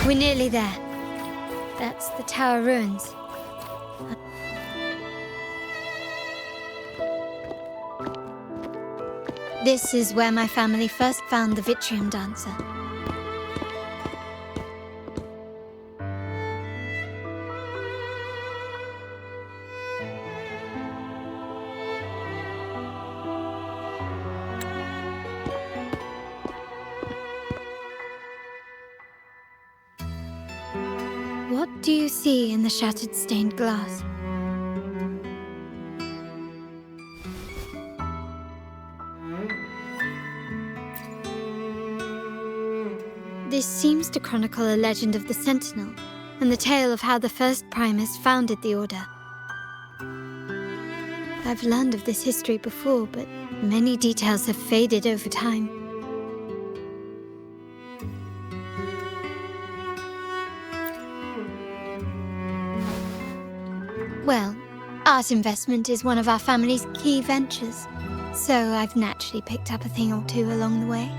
We're nearly there. That's the tower ruins. This is where my family first found the Vitrium dancer. What do you see in the shattered stained glass? This seems to chronicle a legend of the Sentinel, and the tale of how the first Primus founded the Order. I've learned of this history before, but many details have faded over time. Well, art investment is one of our family's key ventures, so I've naturally picked up a thing or two along the way.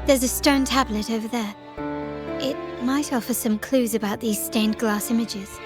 There's a stone tablet over there. It might offer some clues about these stained glass images.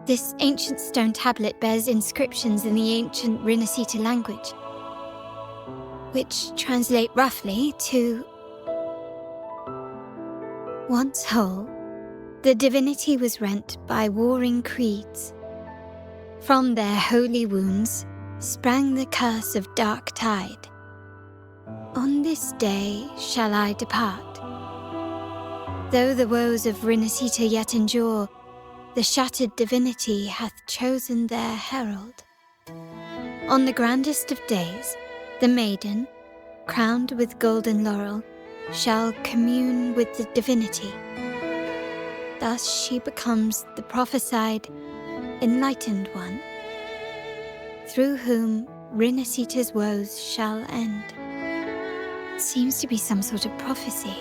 This ancient stone tablet bears inscriptions in the ancient Rinascita language, which translate roughly to once whole, the divinity was rent by warring creeds. From their holy wounds sprang the curse of dark tide. On this day shall I depart. Though the woes of Rinascita yet endure, the shattered divinity hath chosen their herald. On the grandest of days, the maiden, crowned with golden laurel, shall commune with the divinity. Thus she becomes the prophesied, enlightened one, through whom Rinascita's woes shall end. It seems to be some sort of prophecy.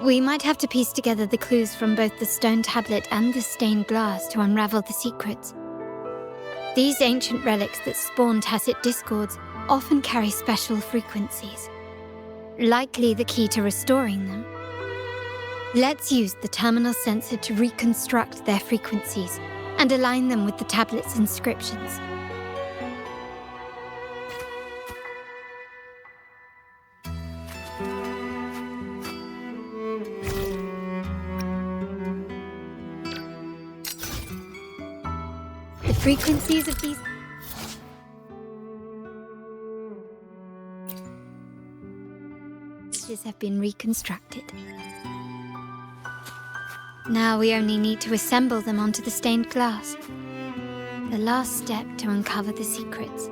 We might have to piece together the clues from both the stone tablet and the stained glass to unravel the secrets. These ancient relics that spawn tacit discords often carry special frequencies, likely the key to restoring them. Let's use the terminal sensor to reconstruct their frequencies and align them with the tablet's inscriptions. The frequencies of these messages have been reconstructed. Now we only need to assemble them onto the stained glass. The last step to uncover the secrets.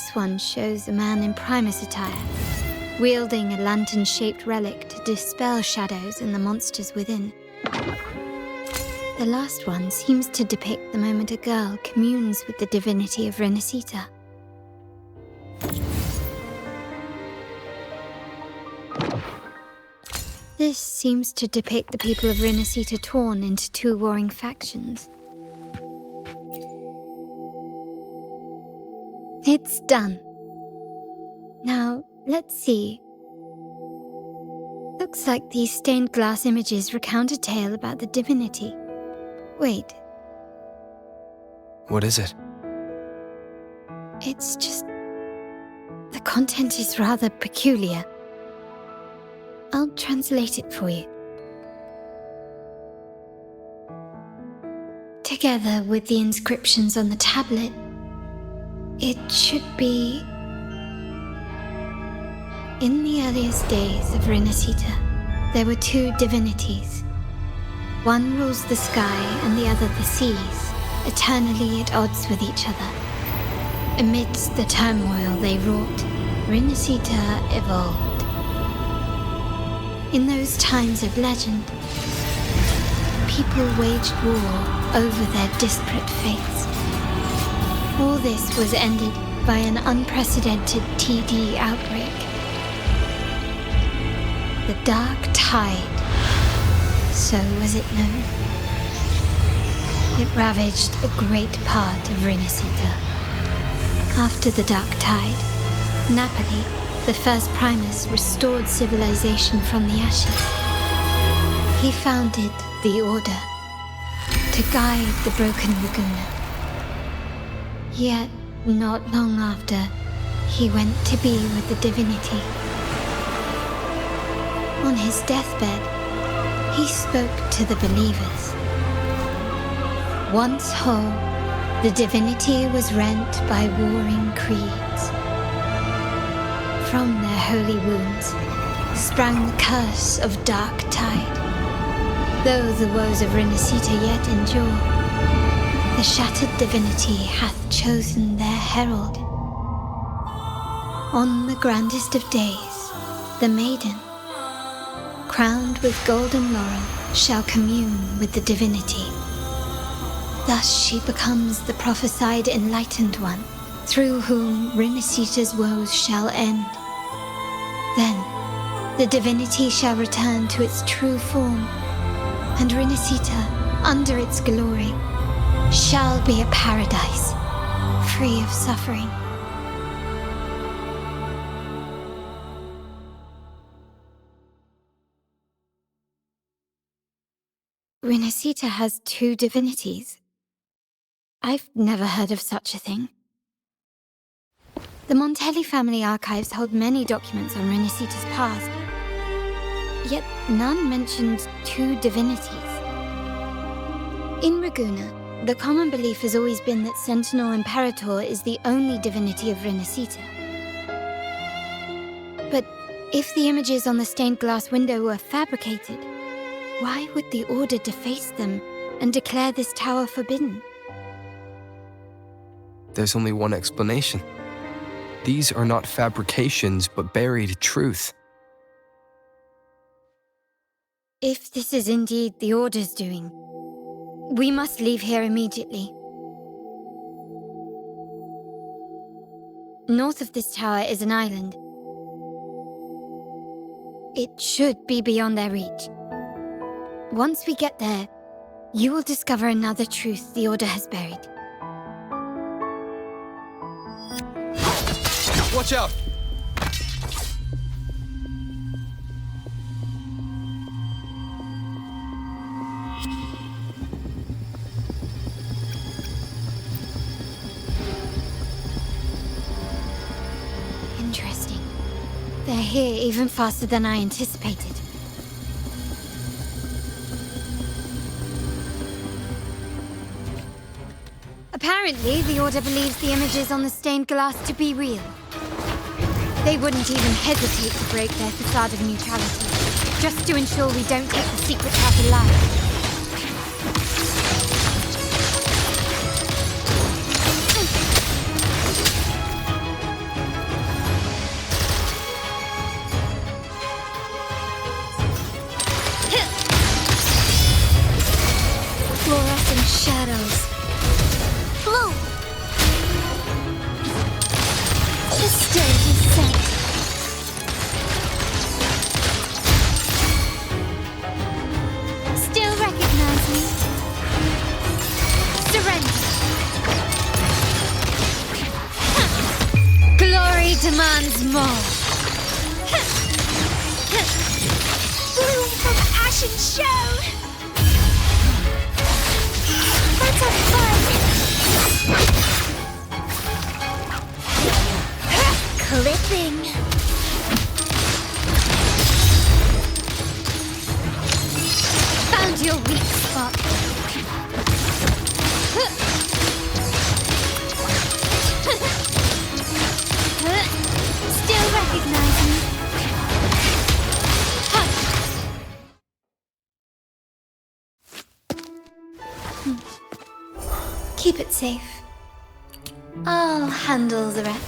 This one shows a man in Primus attire, wielding a lantern-shaped relic to dispel shadows and the monsters within. The last one seems to depict the moment a girl communes with the divinity of Rinascita. This seems to depict the people of Rinascita torn into two warring factions. It's done. Now, let's see. Looks like these stained glass images recount a tale about the divinity. Wait. What is it? It's just... the content is rather peculiar. I'll translate it for you. Together with the inscriptions on the tablet, it should be... In the earliest days of Rinascita, there were two divinities. One rules the sky and the other the seas, eternally at odds with each other. Amidst the turmoil they wrought, Rinascita evolved. In those times of legend, people waged war over their disparate fates. All this was ended by an unprecedented TD outbreak. The Dark Tide, so was it known. It ravaged a great part of Rinascita. After the Dark Tide, Napoli, the first Primus, restored civilization from the ashes. He founded the Order to guide the broken Laguna. Yet, not long after, he went to be with the divinity. On his deathbed, he spoke to the believers. Once whole, the divinity was rent by warring creeds. From their holy wounds sprang the curse of Dark Tide. Though the woes of Rinascita yet endure, the shattered divinity hath chosen their herald. On the grandest of days, the maiden, crowned with golden laurel, shall commune with the divinity. Thus she becomes the prophesied enlightened one, through whom Rinascita's woes shall end. Then, the divinity shall return to its true form, and Rinascita, under its glory, shall be a paradise, free of suffering. Rinascita has two divinities. I've never heard of such a thing. The Montelli family archives hold many documents on Rinascita's past, yet none mentioned two divinities. In Ragusa, the common belief has always been that Sentinel Imperator is the only divinity of Rinascita. But if the images on the stained glass window were fabricated, why would the Order deface them and declare this tower forbidden? There's only one explanation. These are not fabrications, but buried truth. If this is indeed the Order's doing, we must leave here immediately. North of this tower is an island. It should be beyond their reach. Once we get there, you will discover another truth the Order has buried. Watch out! Interesting. They're here even faster than I anticipated. Apparently, the Order believes the images on the stained glass to be real. They wouldn't even hesitate to break their facade of neutrality, just to ensure we don't take the secret path alive. shadows. Blue! The stage is set. Still recognize me? Surrender. Glory demands more. Bloom from ashen shell. That's a fun. Clipping. Found your weak spot. Still recognize me? Keep it safe. I'll handle the rest.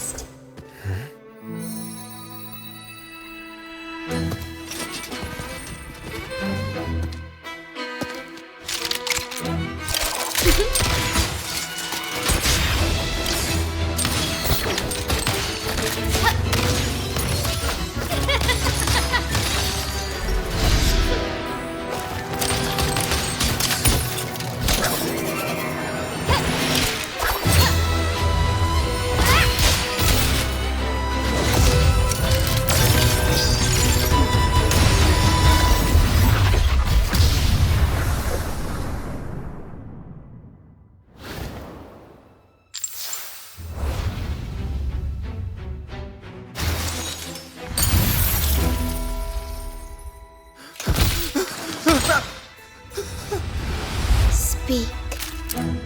Speak.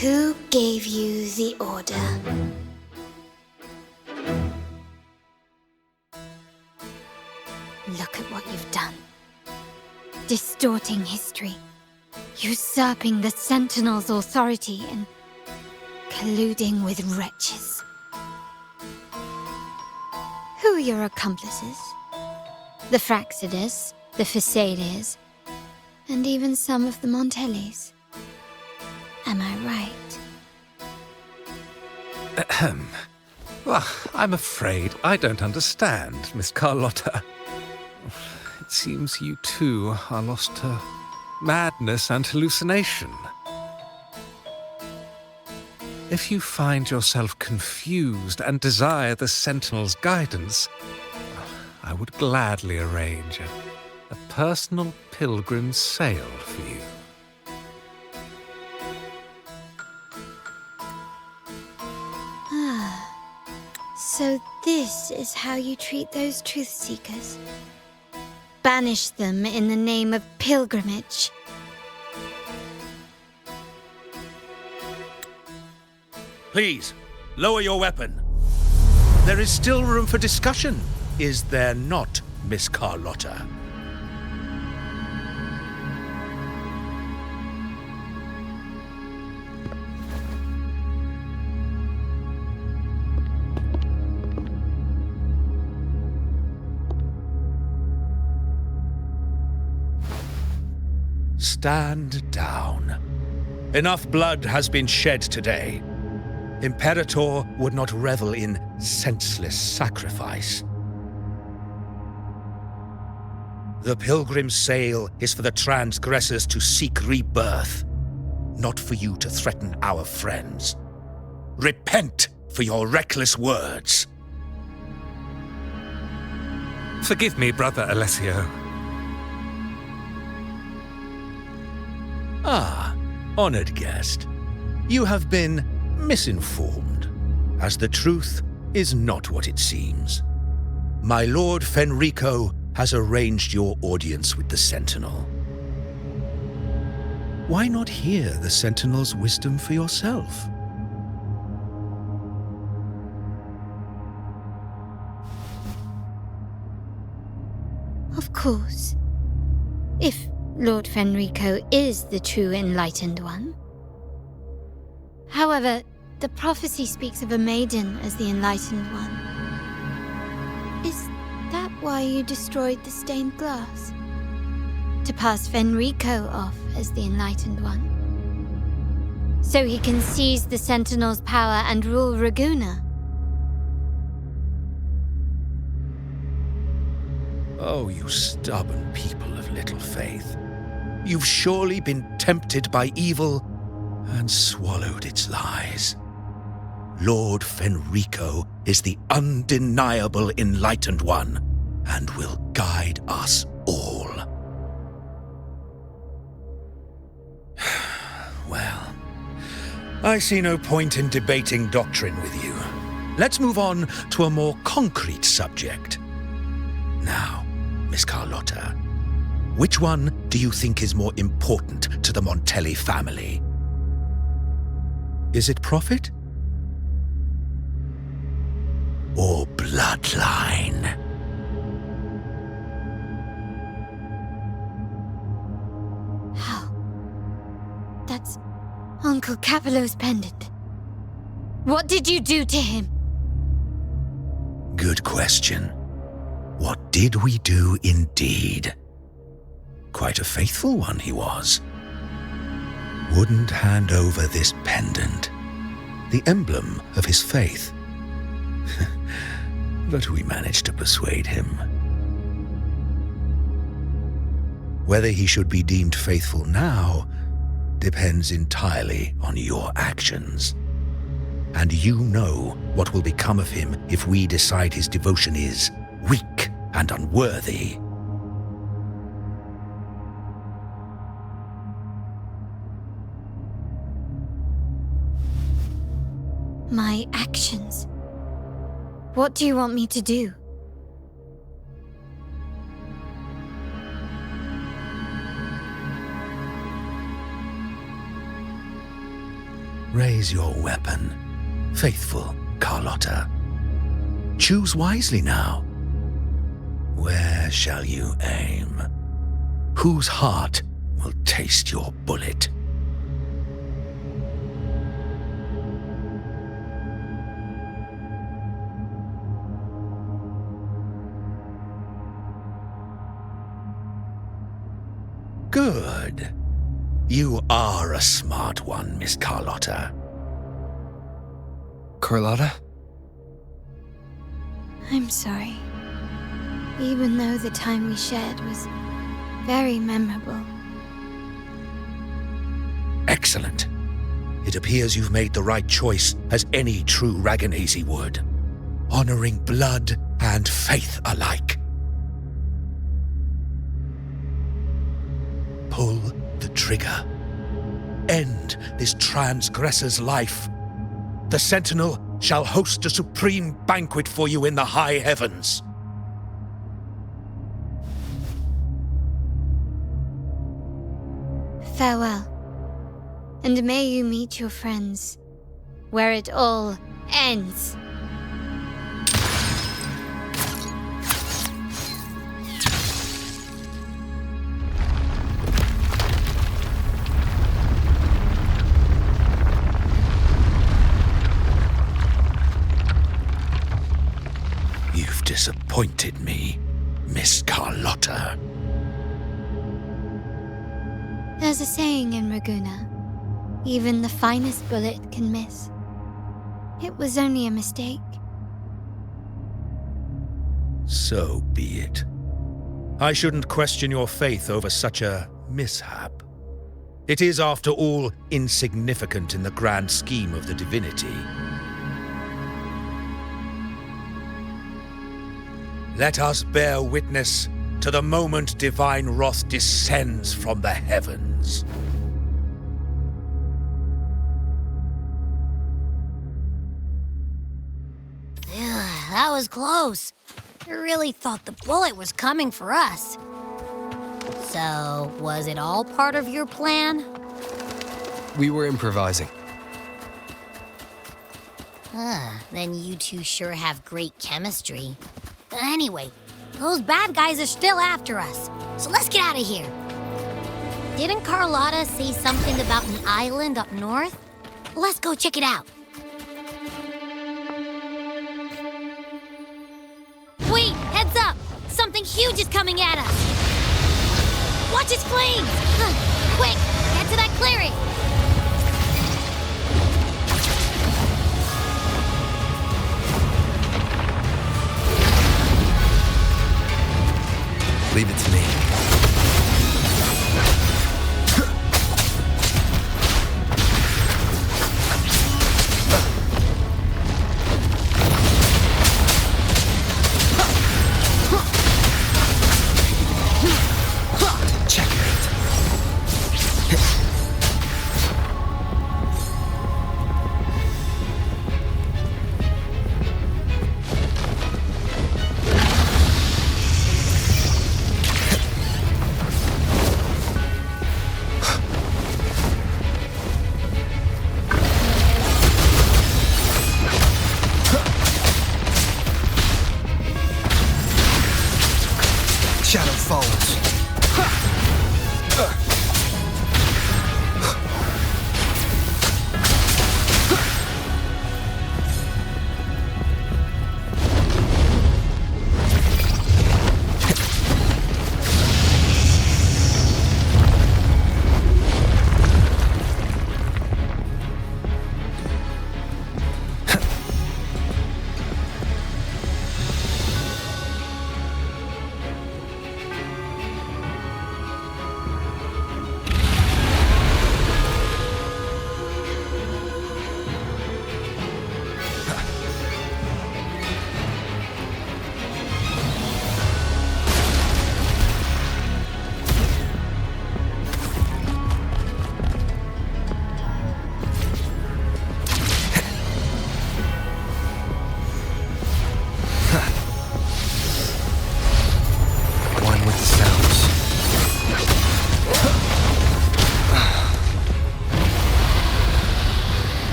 Who gave you the order? Look at what you've done. Distorting history. Usurping the Sentinel's authority and colluding with wretches. Who are your accomplices? The Fractsidus, the Fractsidus, and even some of the Montellis. Am I right? Ahem. Well, I'm afraid I don't understand, Miss Carlotta. It seems you too are lost to madness and hallucination. If you find yourself confused and desire the Sentinel's guidance, I would gladly arrange a personal pilgrim sail for you. So this is how you treat those truth seekers? Banish them in the name of pilgrimage. Please, lower your weapon. There is still room for discussion, is there not, Miss Carlotta? Stand down. Enough blood has been shed today. Imperator would not revel in senseless sacrifice. The pilgrim's sail is for the transgressors to seek rebirth, not for you to threaten our friends. Repent for your reckless words. Forgive me, Brother Alessio. Ah, honored guest. You have been misinformed, as the truth is not what it seems. My Lord Fenrico has arranged your audience with the Sentinel. Why not hear the Sentinel's wisdom for yourself? Of course. If Lord Fenrico is the true enlightened one. However, the prophecy speaks of a maiden as the enlightened one. Is that why you destroyed the stained glass? To pass Fenrico off as the enlightened one? So he can seize the Sentinel's power and rule Raguna. Oh, you stubborn people of little faith. You've surely been tempted by evil and swallowed its lies. Lord Fenrico is the undeniable Enlightened One and will guide us all. Well, I see no point in debating doctrine with you. Let's move on to a more concrete subject. Now, Miss Carlotta, which one do you think is more important to the Montelli family? Is it profit? Or bloodline? How? That's Uncle Capello's pendant. What did you do to him? Good question. What did we do indeed? Quite a faithful one he was. Wouldn't hand over this pendant, the emblem of his faith. But we managed to persuade him. Whether he should be deemed faithful now depends entirely on your actions. And you know what will become of him if we decide his devotion is weak and unworthy. My actions. What do you want me to do? Raise your weapon, faithful Carlotta. Choose wisely now. Where shall you aim? Whose heart will taste your bullet? Good. You are a smart one, Miss Carlotta. Carlotta? I'm sorry. Even though the time we shared was very memorable. Excellent. It appears you've made the right choice, as any true Ragganese would, honoring blood and faith alike. Pull the trigger. End this transgressor's life. The Sentinel shall host a supreme banquet for you in the high heavens. Farewell. And may you meet your friends where it all ends. You've disappointed me, Miss Carlotta. There's a saying in Raguna, even the finest bullet can miss. It was only a mistake. So be it. I shouldn't question your faith over such a mishap. It is, after all, insignificant in the grand scheme of the divinity. Let us bear witness to the moment divine wrath descends from the heavens. That was close. I really thought the bullet was coming for us. So, was it all part of your plan? We were improvising. Then you two sure have great chemistry. Anyway, those bad guys are still after us, so let's get out of here. Didn't Carlotta say something about an island up north? Let's go check it out. Wait, heads up! Something huge is coming at us! Watch its flames! Quick, get to that clearing!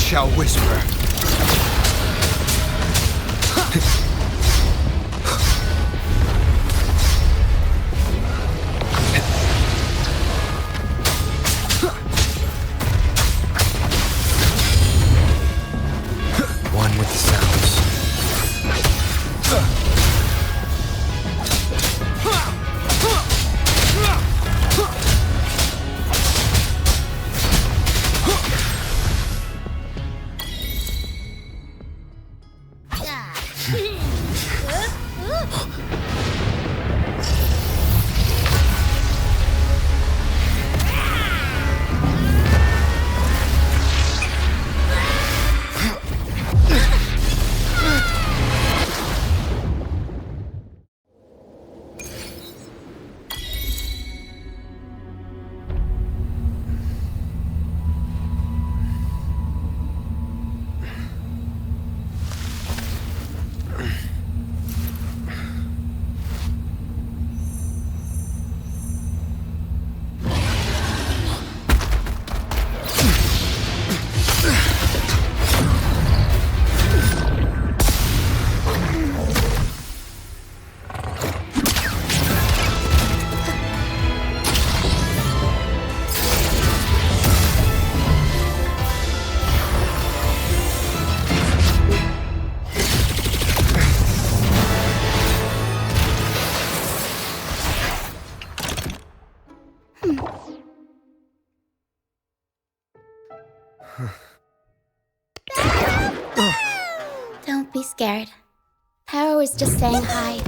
shall whisper. One with the sounds. Don't be scared. Paro is just saying hi.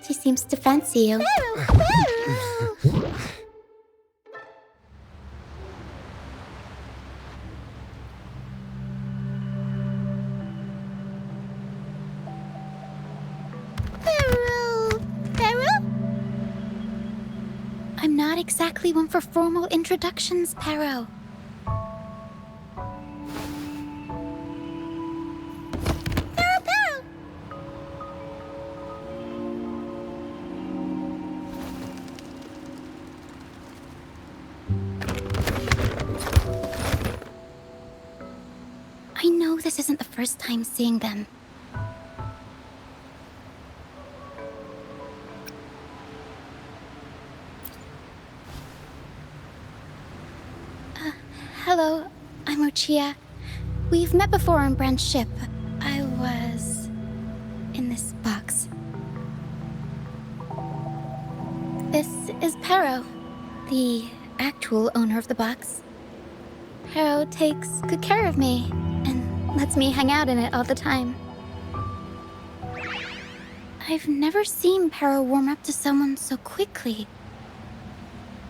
She seems to fancy you. I'm not exactly one for formal introductions, Paro. I know this isn't the first time seeing them. Hello, I'm Lucia. We've met before on Brand's ship. I was in this box. This is Paro, the actual owner of the box. Paro takes good care of me and lets me hang out in it all the time. I've never seen Paro warm up to someone so quickly.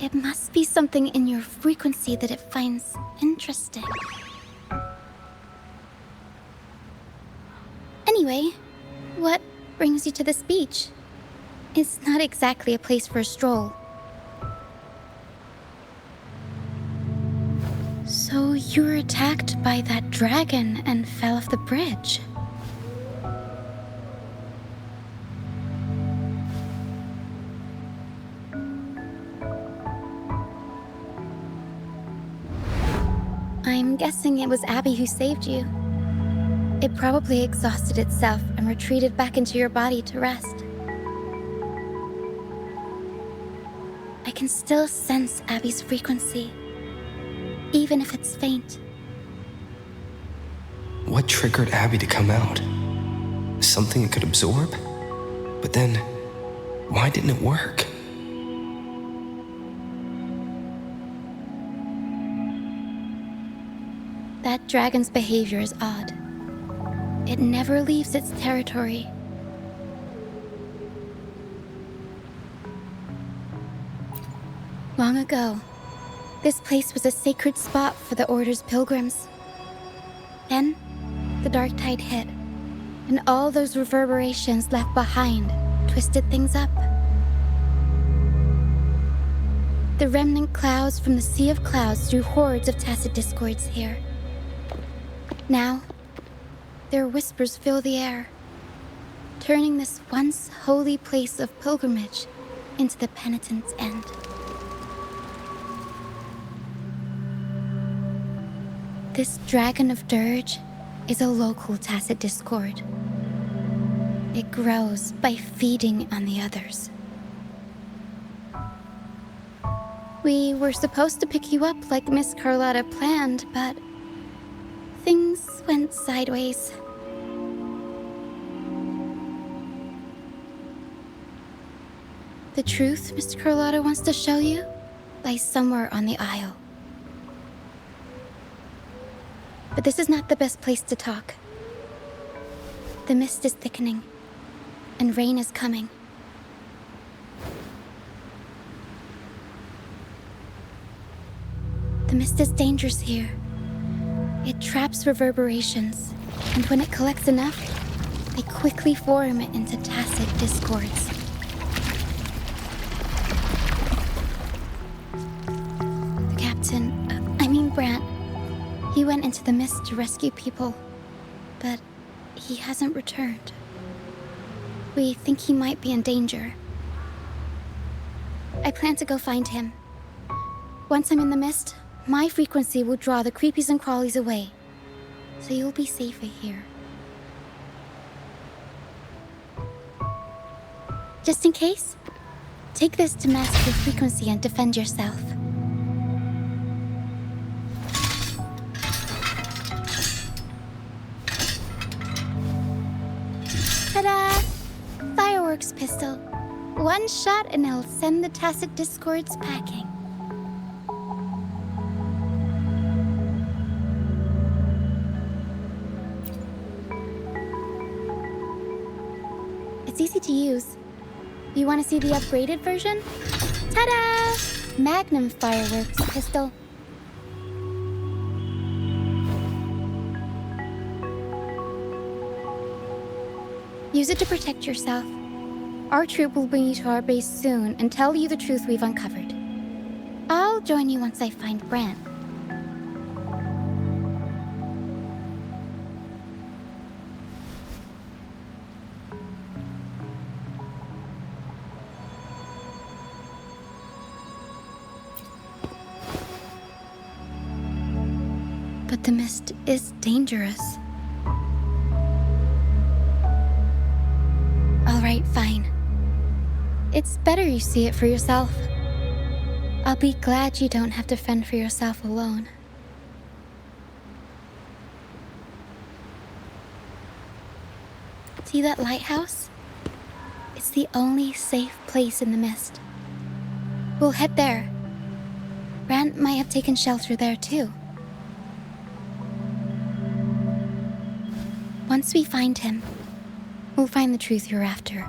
It must be something in your frequency that it finds interesting. Anyway, what brings you to this beach? It's not exactly a place for a stroll. So you were attacked by that dragon and fell off the bridge. I'm guessing it was Abby who saved you. It probably exhausted itself and retreated back into your body to rest. I can still sense Abby's frequency, even if it's faint. What triggered Abby to come out? Something it could absorb? But then, why didn't it work? That dragon's behavior is odd. It never leaves its territory. Long ago, this place was a sacred spot for the Order's pilgrims. Then, the dark tide hit, and all those reverberations left behind twisted things up. The remnant clouds from the Sea of Clouds drew hordes of tacit discords here. Now, their whispers fill the air, turning this once holy place of pilgrimage into the penitent's end. This dragon of dirge is a local tacit discord. It grows by feeding on the others. We were supposed to pick you up like Miss Carlotta planned, but things went sideways. The truth Mr. Carlotta wants to show you lies somewhere on the aisle. But this is not the best place to talk. The mist is thickening, and rain is coming. The mist is dangerous here. It traps reverberations, and when it collects enough, they quickly form into tacit discords. The captain, Brant, he went into the mist to rescue people, but he hasn't returned. We think he might be in danger. I plan to go find him. Once I'm in the mist, my frequency will draw the creepies and crawlies away, so you'll be safer here. Just in case, take this to mask your frequency and defend yourself. Ta-da! Fireworks pistol. One shot and it'll send the tacit discords packing. It's easy to use. You want to see the upgraded version? Ta-da! Magnum fireworks pistol. Use it to protect yourself. Our troop will bring you to our base soon and tell you the truth we've uncovered. I'll join you once I find Brant. But the mist is dangerous. All right, fine. It's better you see it for yourself. I'll be glad you don't have to fend for yourself alone. See that lighthouse? It's the only safe place in the mist. We'll head there. Brant might have taken shelter there too. Once we find him, we'll find the truth you're after.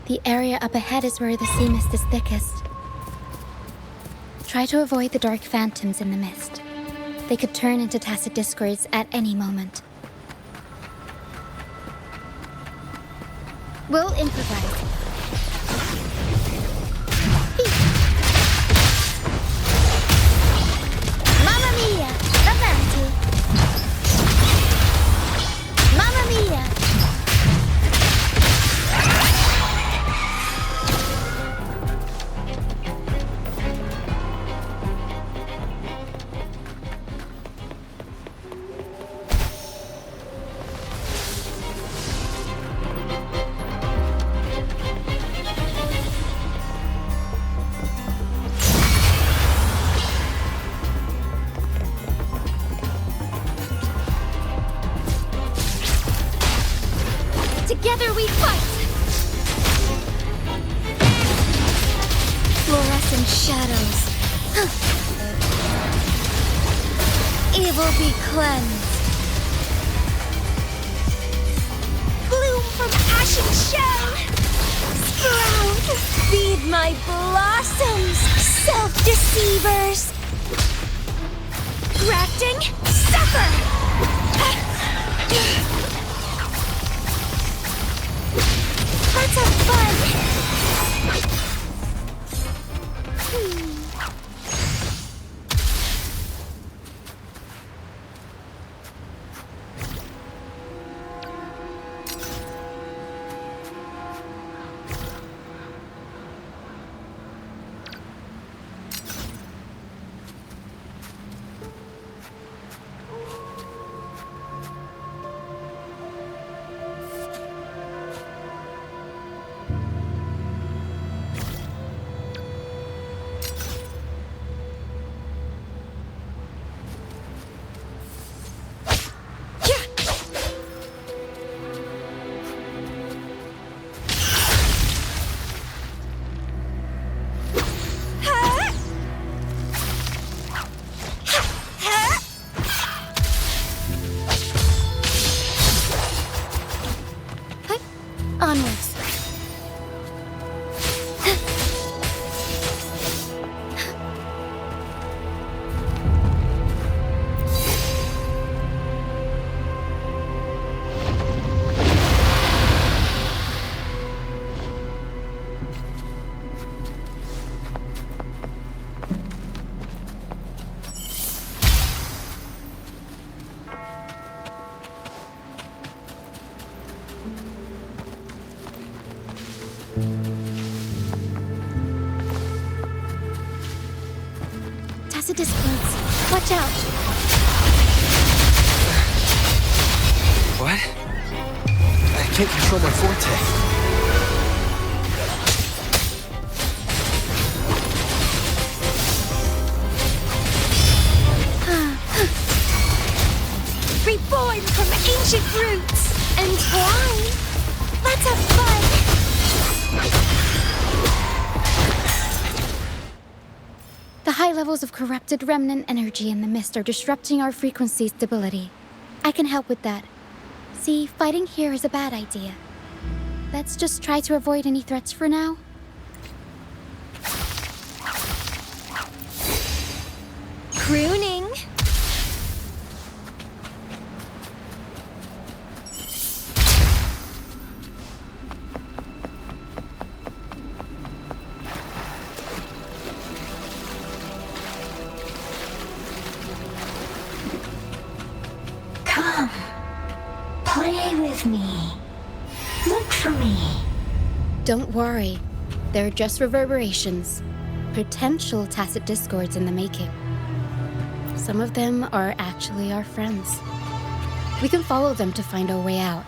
The area up ahead is where the sea mist is thickest. Try to avoid the dark phantoms in the mist. They could turn into tacit discords at any moment. We'll improvise. Mamma mia! Avanti! Mamma mia! Together we fight! Fluorescent shadows. Evil be cleansed. Bloom from ashen shell. Sprout. Feed my blossoms, self-deceivers. Grafting, suffer! Let's have fun! Tacit discords. Watch out. What? I can't control my forte. Reborn from ancient roots! Entwine! Let's have fun! The high levels of corrupted remnant energy in the mist are disrupting our frequency stability. I can help with that. See, fighting here is a bad idea. Let's just try to avoid any threats for now. Crooning! Come, play with me. Look for me. Don't worry. They're just reverberations. Potential tacit discords in the making. Some of them are actually our friends. We can follow them to find our way out.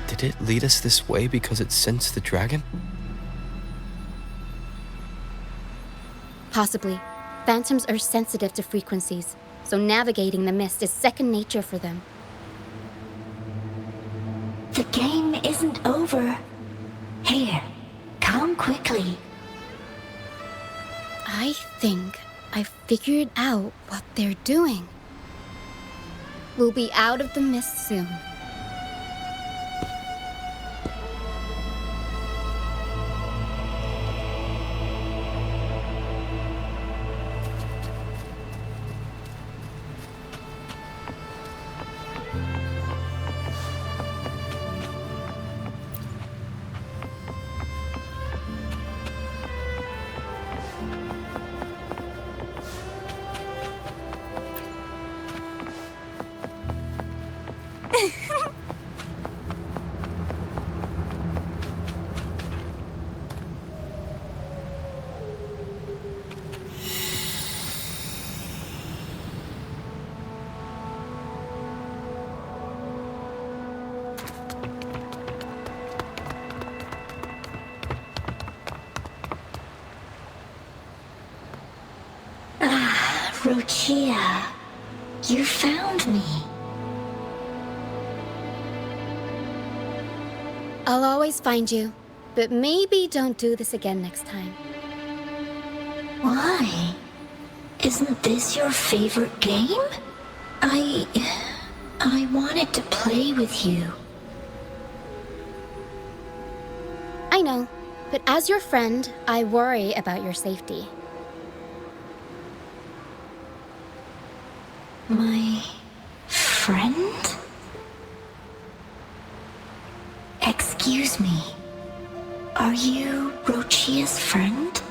Did it lead us this way because it sensed the dragon? Possibly. Phantoms are sensitive to frequencies, so navigating the mist is second nature for them. The game isn't over. Here, come quickly. I think I figured out what they're doing. We'll be out of the mist soon. Rochia, you found me. I'll always find you, but maybe don't do this again next time. Why? Isn't this your favorite game? I wanted to play with you. I know, but as your friend, I worry about your safety. My friend? Excuse me. Are you Rochia's friend?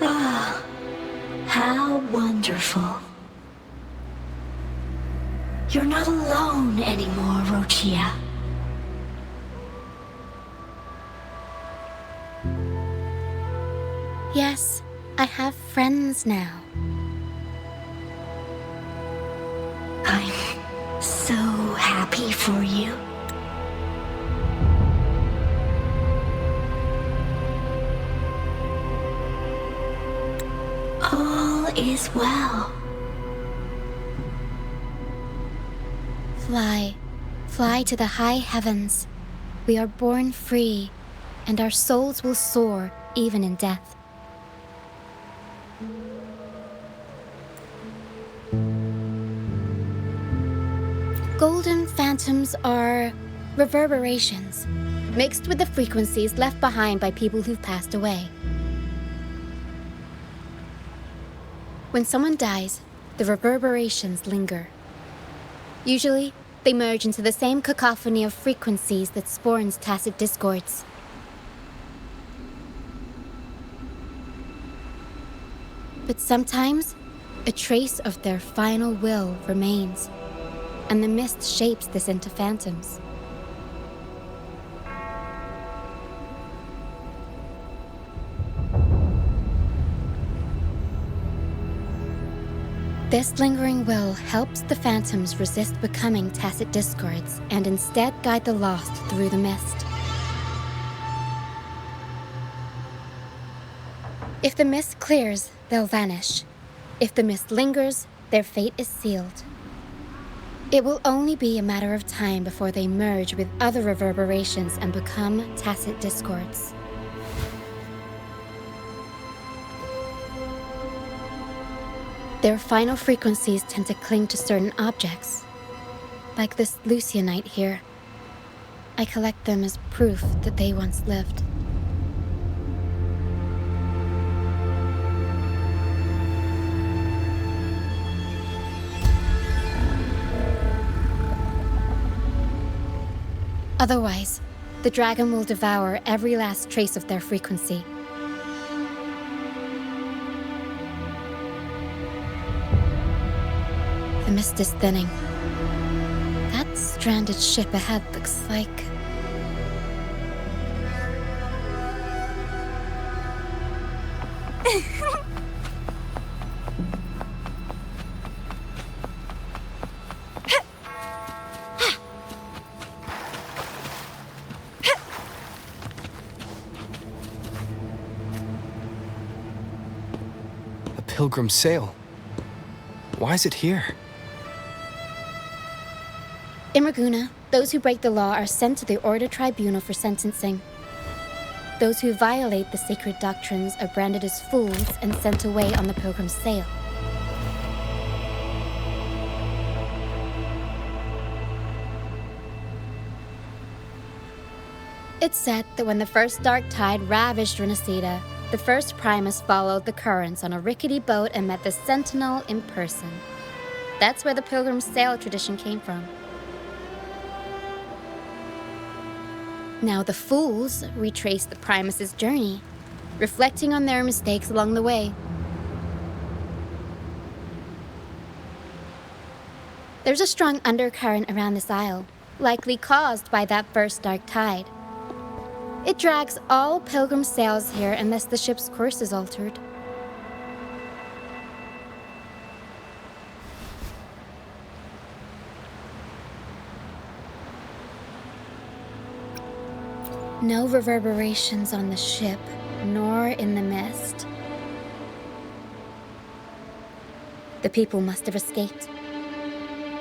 Ah, how wonderful. You're not alone anymore, Rochia. Yes, I have friends now. I'm so happy for you. All is well. Fly, fly to the high heavens. We are born free, and our souls will soar even in death. Golden phantoms are reverberations, mixed with the frequencies left behind by people who've passed away. When someone dies, the reverberations linger. Usually, they merge into the same cacophony of frequencies that spawns tacit discords. But sometimes, a trace of their final will remains, and the mist shapes this into phantoms. This lingering will helps the phantoms resist becoming tacit discords and instead guide the lost through the mist. If the mist clears, they'll vanish. If the mist lingers, their fate is sealed. It will only be a matter of time before they merge with other reverberations and become tacit discords. Their final frequencies tend to cling to certain objects. Like this Lucianite here. I collect them as proof that they once lived. Otherwise, the dragon will devour every last trace of their frequency. The mist is thinning. That stranded ship ahead looks like... A pilgrim's sail. Why is it here? In Raguna, those who break the law are sent to the Order Tribunal for sentencing. Those who violate the sacred doctrines are branded as fools and sent away on the pilgrim's sail. It's said that when the first dark tide ravaged Rinascita, the first Primus followed the currents on a rickety boat and met the Sentinel in person. That's where the pilgrim's sail tradition came from. Now the fools retrace the Primus's journey, reflecting on their mistakes along the way. There's a strong undercurrent around this isle, likely caused by that first dark tide. It drags all pilgrim sails here unless the ship's course is altered. No reverberations on the ship, nor in the mist. The people must have escaped.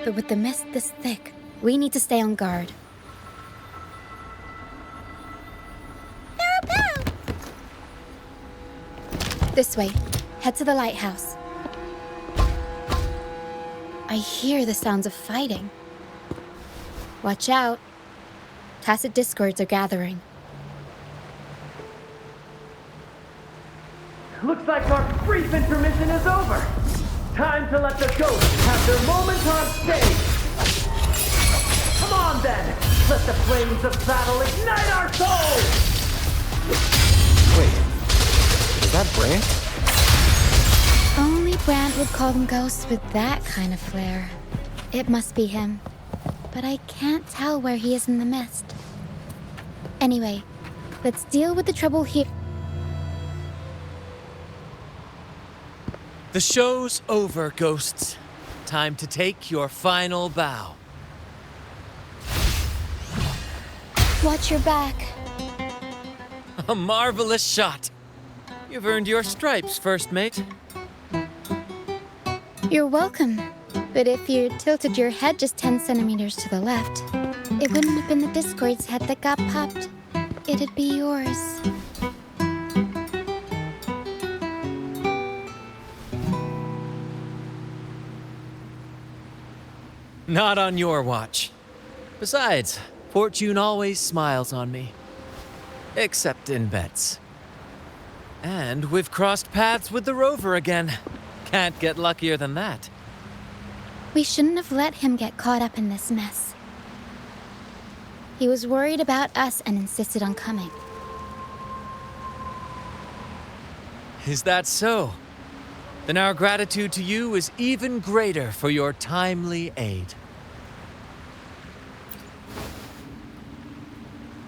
But with the mist this thick, we need to stay on guard. This way. Head to the lighthouse. I hear the sounds of fighting. Watch out. Tacit discords are gathering. Looks like our brief intermission is over. Time to let the ghosts have their moment on stage. Come on then, let the flames of battle ignite our souls! Wait, is that Brant? Only Brant would call them ghosts with that kind of flair. It must be him. But I can't tell where he is in the mist. Anyway, let's deal with the trouble here. The show's over, ghosts. time to take your final bow. Watch your back. A marvelous shot. You've earned your stripes, first mate. You're welcome. But if you tilted your head just 10 centimeters to the left, it wouldn't have been the Discord's head that got popped. It'd be yours. Not on your watch. Besides, fortune always smiles on me. Except in bets. And we've crossed paths with the rover again. Can't get luckier than that. We shouldn't have let him get caught up in this mess. He was worried about us and insisted on coming. Is that so? Then our gratitude to you is even greater for your timely aid.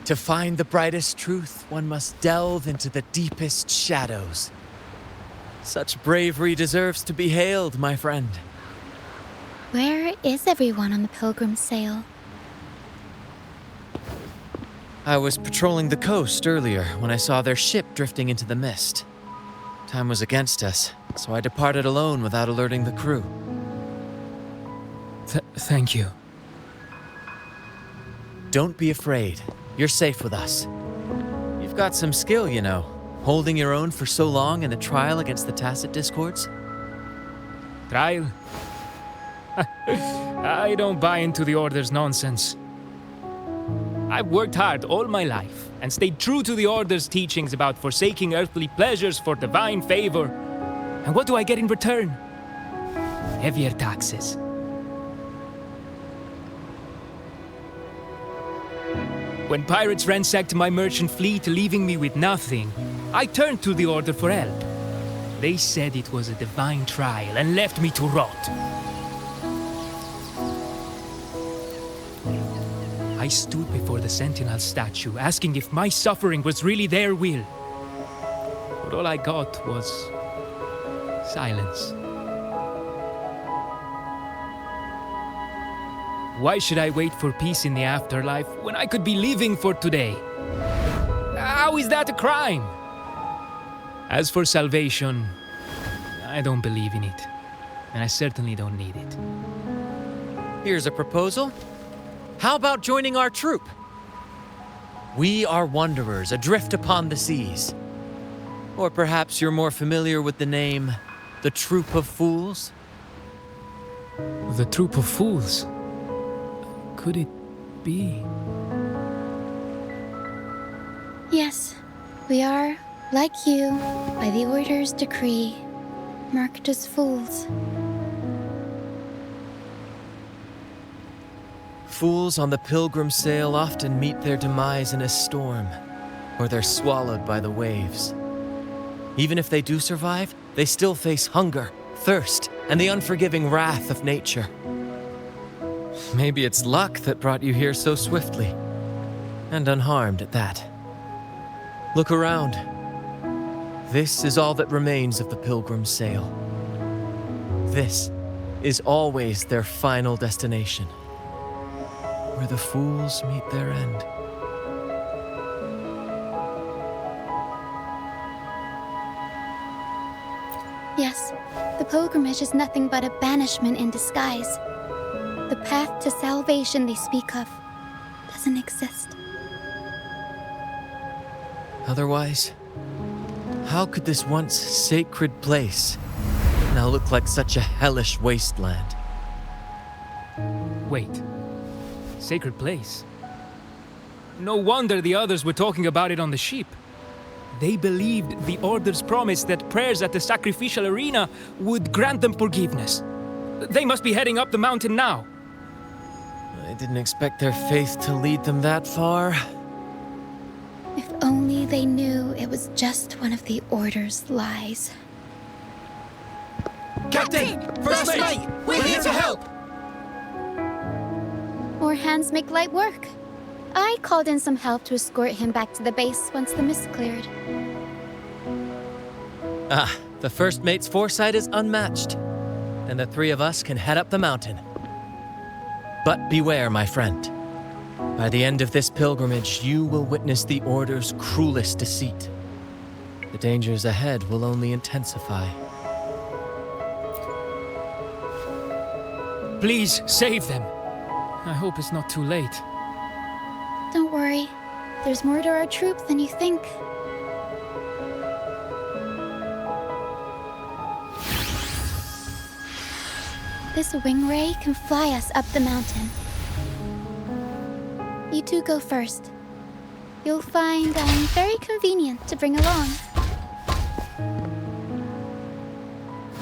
To find the brightest truth, one must delve into the deepest shadows. Such bravery deserves to be hailed, my friend. Where is everyone on the Pilgrim sail? I was patrolling the coast earlier when I saw their ship drifting into the mist. Time was against us, so I departed alone without alerting the crew. Thank you. Don't be afraid. You're safe with us. You've got some skill, you know, holding your own for so long in a trial against the Tacit Discords. Trial? I don't buy into the Order's nonsense. I've worked hard all my life and stayed true to the Order's teachings about forsaking earthly pleasures for divine favor. And what do I get in return? Heavier taxes. When pirates ransacked my merchant fleet, leaving me with nothing, I turned to the Order for help. They said it was a divine trial and left me to rot. I stood before the Sentinel statue, asking if my suffering was really their will. But all I got was silence. Why should I wait for peace in the afterlife when I could be living for today? How is that a crime? As for salvation, I don't believe in it. And I certainly don't need it. Here's a proposal. How about joining our troop? We are wanderers adrift upon the seas. Or perhaps you're more familiar with the name, the Troop of Fools? The Troop of Fools? Could it be? Yes, we are, like you, by the Order's decree, marked as fools. Fools on the Pilgrim sail often meet their demise in a storm, or they're swallowed by the waves. Even if they do survive, they still face hunger, thirst, and the unforgiving wrath of nature. Maybe it's luck that brought you here so swiftly, and unharmed at that. Look around. This is all that remains of the Pilgrim sail. This is always their final destination, where the fools meet their end. Yes, the pilgrimage is nothing but a banishment in disguise. The path to salvation they speak of doesn't exist. Otherwise, how could this once sacred place now look like such a hellish wasteland? Wait. Sacred place? No wonder the others were talking about it on the ship. They believed the Order's promise that prayers at the sacrificial arena would grant them forgiveness. They must be heading up the mountain now. I didn't expect their faith to lead them that far. If only they knew it was just one of the Order's lies. Captain! First mate! We're here to help! More hands make light work. I called in some help to escort him back to the base once the mist cleared. Ah, the first mate's foresight is unmatched. and the three of us can head up the mountain. But beware, my friend. By the end of this pilgrimage, you will witness the Order's cruelest deceit. The dangers ahead will only intensify. Please, save them. I hope it's not too late. Don't worry. There's more to our troop than you think. This wing ray can fly us up the mountain. You two go first. You'll find very convenient to bring along.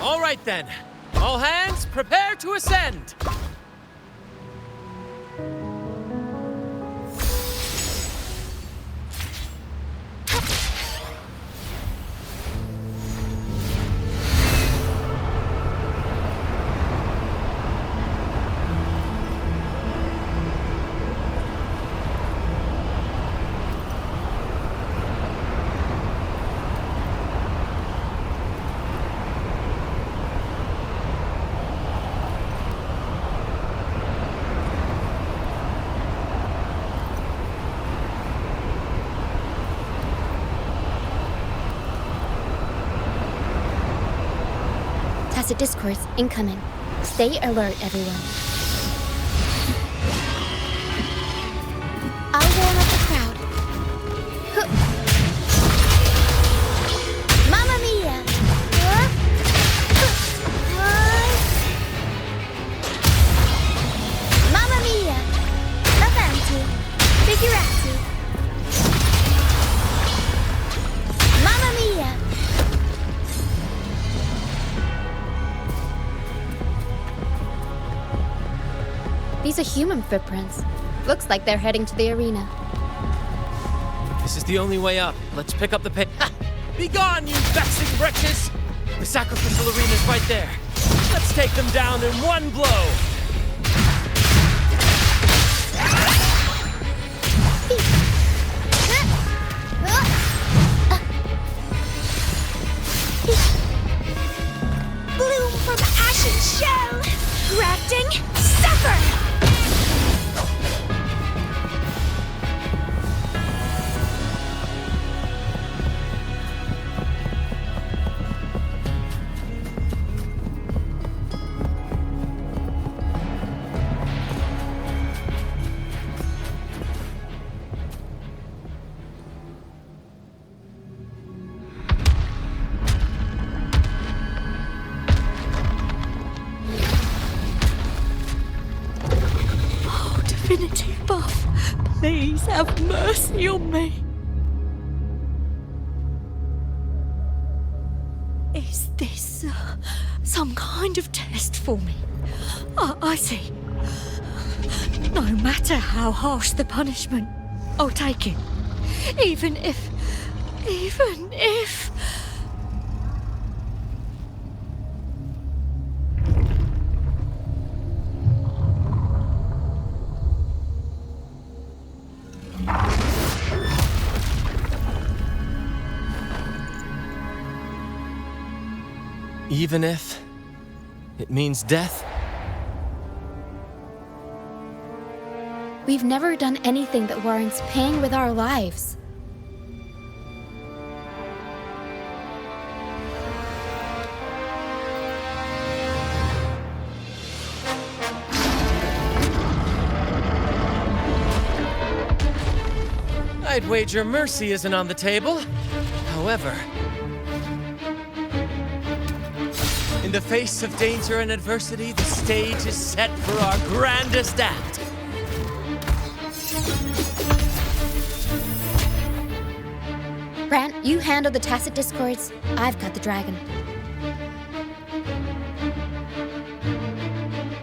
All right then. All hands, prepare to ascend! Discourse incoming. Stay alert, everyone. I'll warm up the crowd. Mamma mia! Mamma mia! Avanti! Figurati! Mamma mia! These are human footprints. Looks like they're heading to the arena. This is the only way up. Let's pick up the pace. Be gone, you vexing wretches! The sacrificial arena's right there. Let's take them down in one blow! Bloom from ashen shell! Grafting, suffer! Divinity buff, please have mercy on me. Is this some kind of test for me? I see. No matter how harsh the punishment, I'll take it. Even if... Even if it means death? We've never done anything that warrants paying with our lives. I'd wager mercy isn't on the table. However, in the face of danger and adversity, the stage is set for our grandest act. Brant, you handle the tacit discords. I've got the dragon.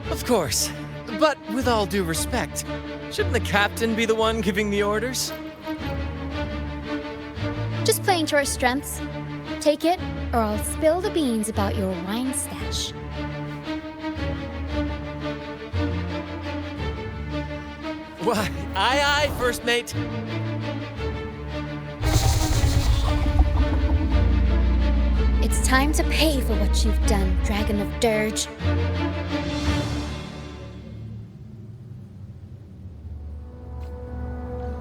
Of course. But with all due respect, shouldn't the captain be the one giving the orders? Just playing to our strengths. Take it, or I'll spill the beans about your wine stash. Why, aye, first mate. It's time to pay for what you've done, Dragon of Dirge.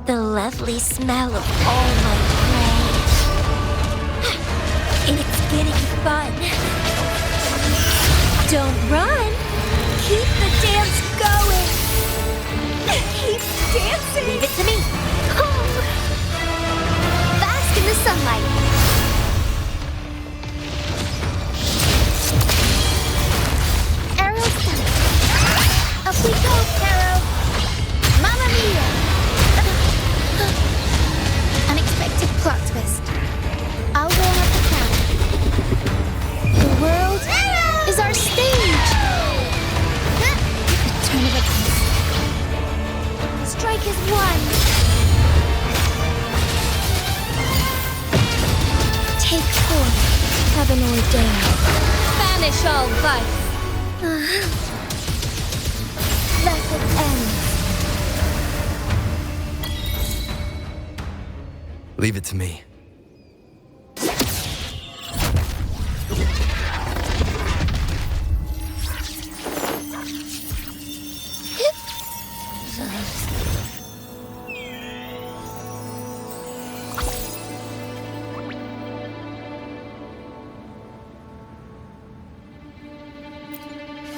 The lovely smell of all my prey. And it's getting fun. Don't run. Keep the dance going. Keep dancing. Leave it to me. Oh. Bask in the sunlight. Arrows down. Up we go, Caro. Mamma mia. Unexpected plot twist. I'll go on up the crown. The world is our stage. The turn of events. Strike is one. Take 4. Have an ordain. Banish all vice. Let it end. Leave it to me.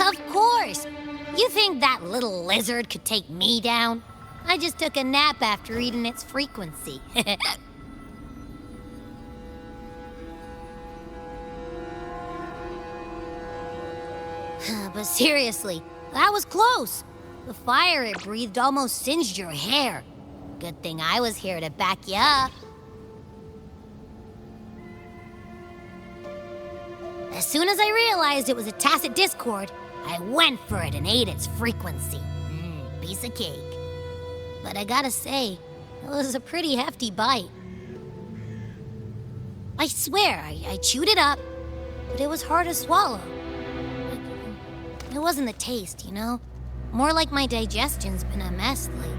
Of course! You think that little lizard could take me down? I just took a nap after eating its frequency. But seriously, that was close. The fire it breathed almost singed your hair. Good thing I was here to back you up. As soon as I realized it was a tacit discord, I went for it and ate its frequency. Piece of cake. But I gotta say, it was a pretty hefty bite. I swear, I chewed it up, but it was hard to swallow. It wasn't the taste, you know? More like my digestion's been a mess lately.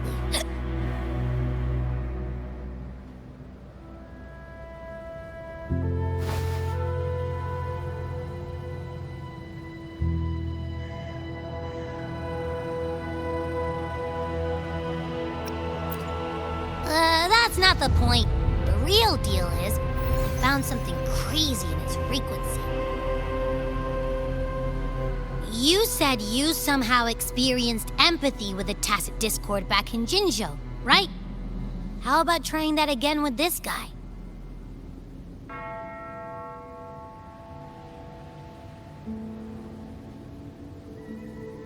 That's not the point. The real deal is, I found something crazy in its frequency. You said you somehow experienced empathy with the tacit discord back in Jinzhou, right? How about trying that again with this guy?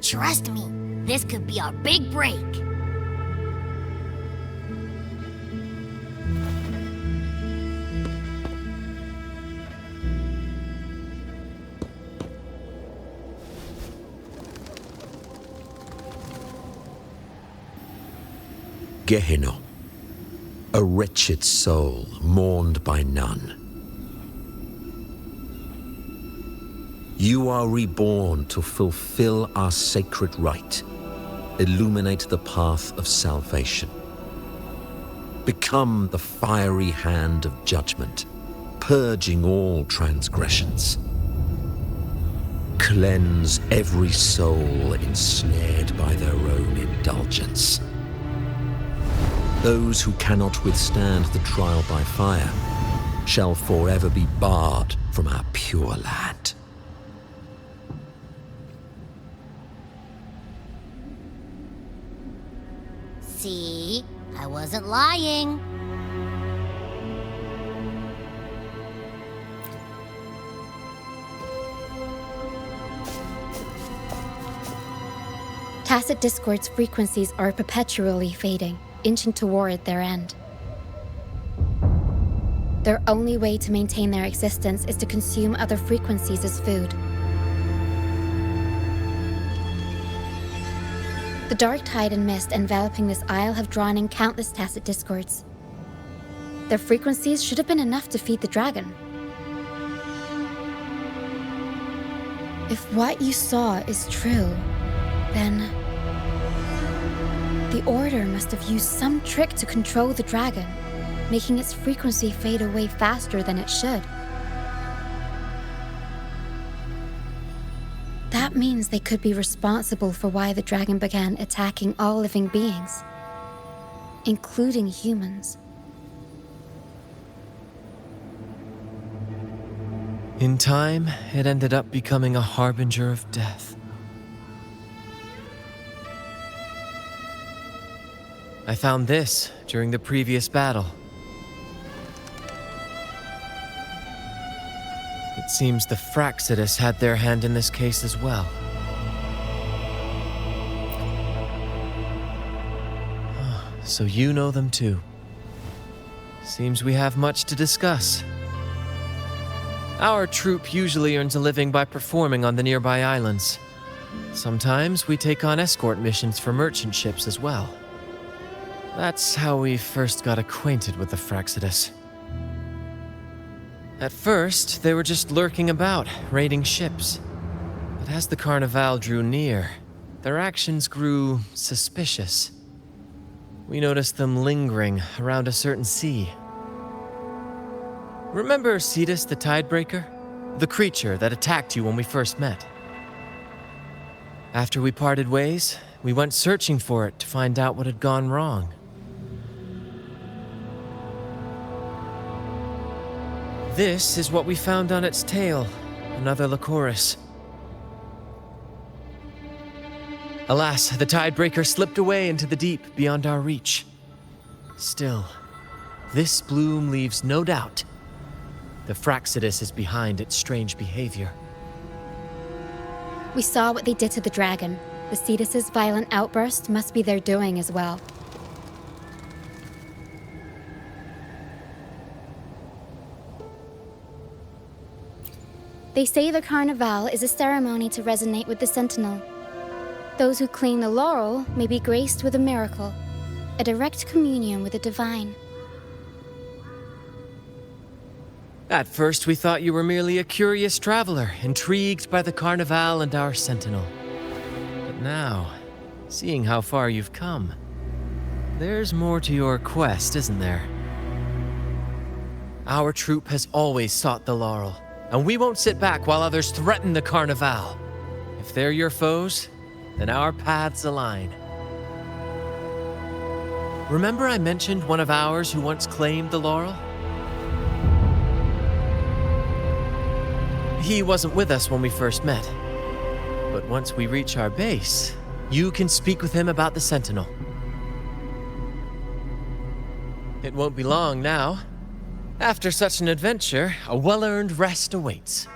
Trust me, this could be our big break. Gehenna, a wretched soul mourned by none. You are reborn to fulfill our sacred rite, illuminate the path of salvation. Become the fiery hand of judgment, purging all transgressions. Cleanse every soul ensnared by their own indulgence. Those who cannot withstand the trial by fire shall forever be barred from our pure land. See? I wasn't lying. Tacit discord's frequencies are perpetually fading, inching toward their end. Their only way to maintain their existence is to consume other frequencies as food. The dark tide and mist enveloping this isle have drawn in countless tacit discords. Their frequencies should have been enough to feed the dragon. If what you saw is true, then the Order must have used some trick to control the dragon, making its frequency fade away faster than it should. That means they could be responsible for why the dragon began attacking all living beings, including humans. In time, it ended up becoming a harbinger of death. I found this during the previous battle. It seems the Fractsidus had their hand in this case as well. So you know them too. Seems we have much to discuss. Our troop usually earns a living by performing on the nearby islands. Sometimes we take on escort missions for merchant ships as well. That's how we first got acquainted with the Fractsidus. At first, they were just lurking about, raiding ships. But as the Carnival drew near, their actions grew suspicious. We noticed them lingering around a certain sea. Remember Cetus the Tidebreaker? The creature that attacked you when we first met? After we parted ways, we went searching for it to find out what had gone wrong. This is what we found on its tail, another Lycoris. Alas, the Tidebreaker slipped away into the deep beyond our reach. Still, this bloom leaves no doubt. The Fractsidus is behind its strange behavior. We saw what they did to the dragon. The Cetus's violent outburst must be their doing as well. They say the Carnival is a ceremony to resonate with the Sentinel. Those who claim the laurel may be graced with a miracle, a direct communion with the divine. At first, we thought you were merely a curious traveler, intrigued by the Carnival and our Sentinel. But now, seeing how far you've come, there's more to your quest, isn't there? Our troop has always sought the laurel, and we won't sit back while others threaten the Carnival. If they're your foes, then our paths align. Remember I mentioned one of ours who once claimed the laurel? He wasn't with us when we first met. But once we reach our base, you can speak with him about the Sentinel. It won't be long now. After such an adventure, a well-earned rest awaits.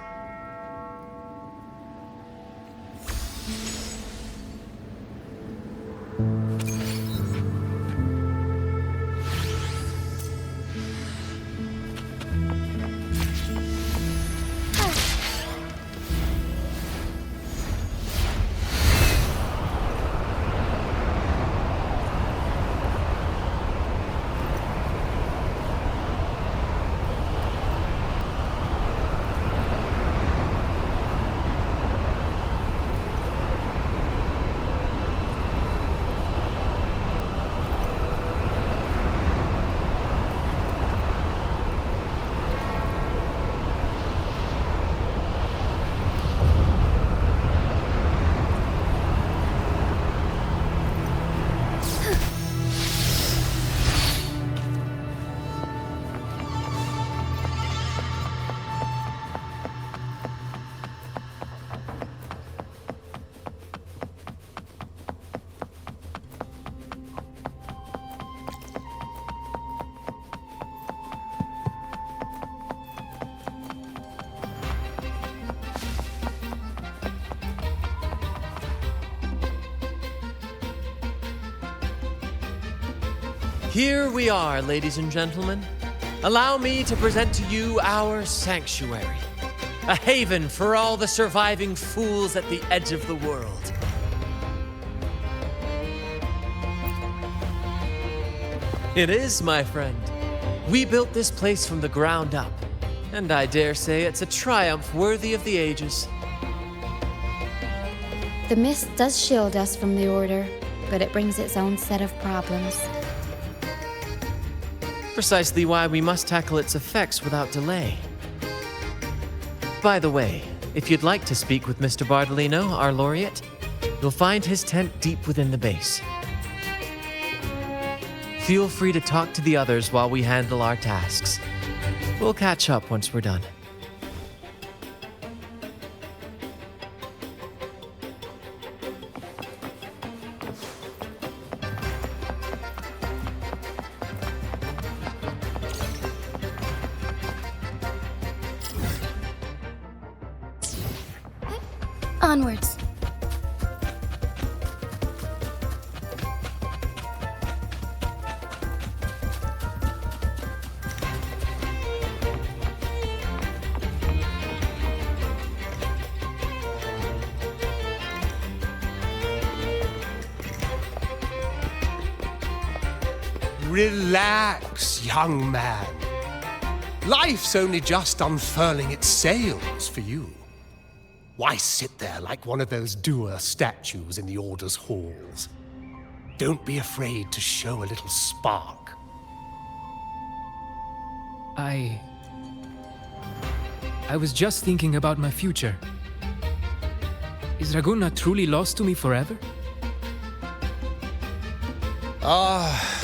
Here we are, ladies and gentlemen. Allow me to present to you our sanctuary, a haven for all the surviving fools at the edge of the world. It is, my friend. We built this place from the ground up, and I dare say it's a triumph worthy of the ages. The mist does shield us from the Order, but it brings its own set of problems. Precisely why we must tackle its effects without delay. By the way, If you'd like to speak with Mr. Bardolino, our laureate, you'll find his tent deep within the base. Feel free to talk to the others while we handle our tasks. We'll catch up once we're done. Onwards. Relax, young man. Life's only just unfurling its sails for you. Why sit there like one of those dour statues in the Order's halls? Don't be afraid to show a little spark. I was just thinking about my future. Is Raguna truly lost to me forever?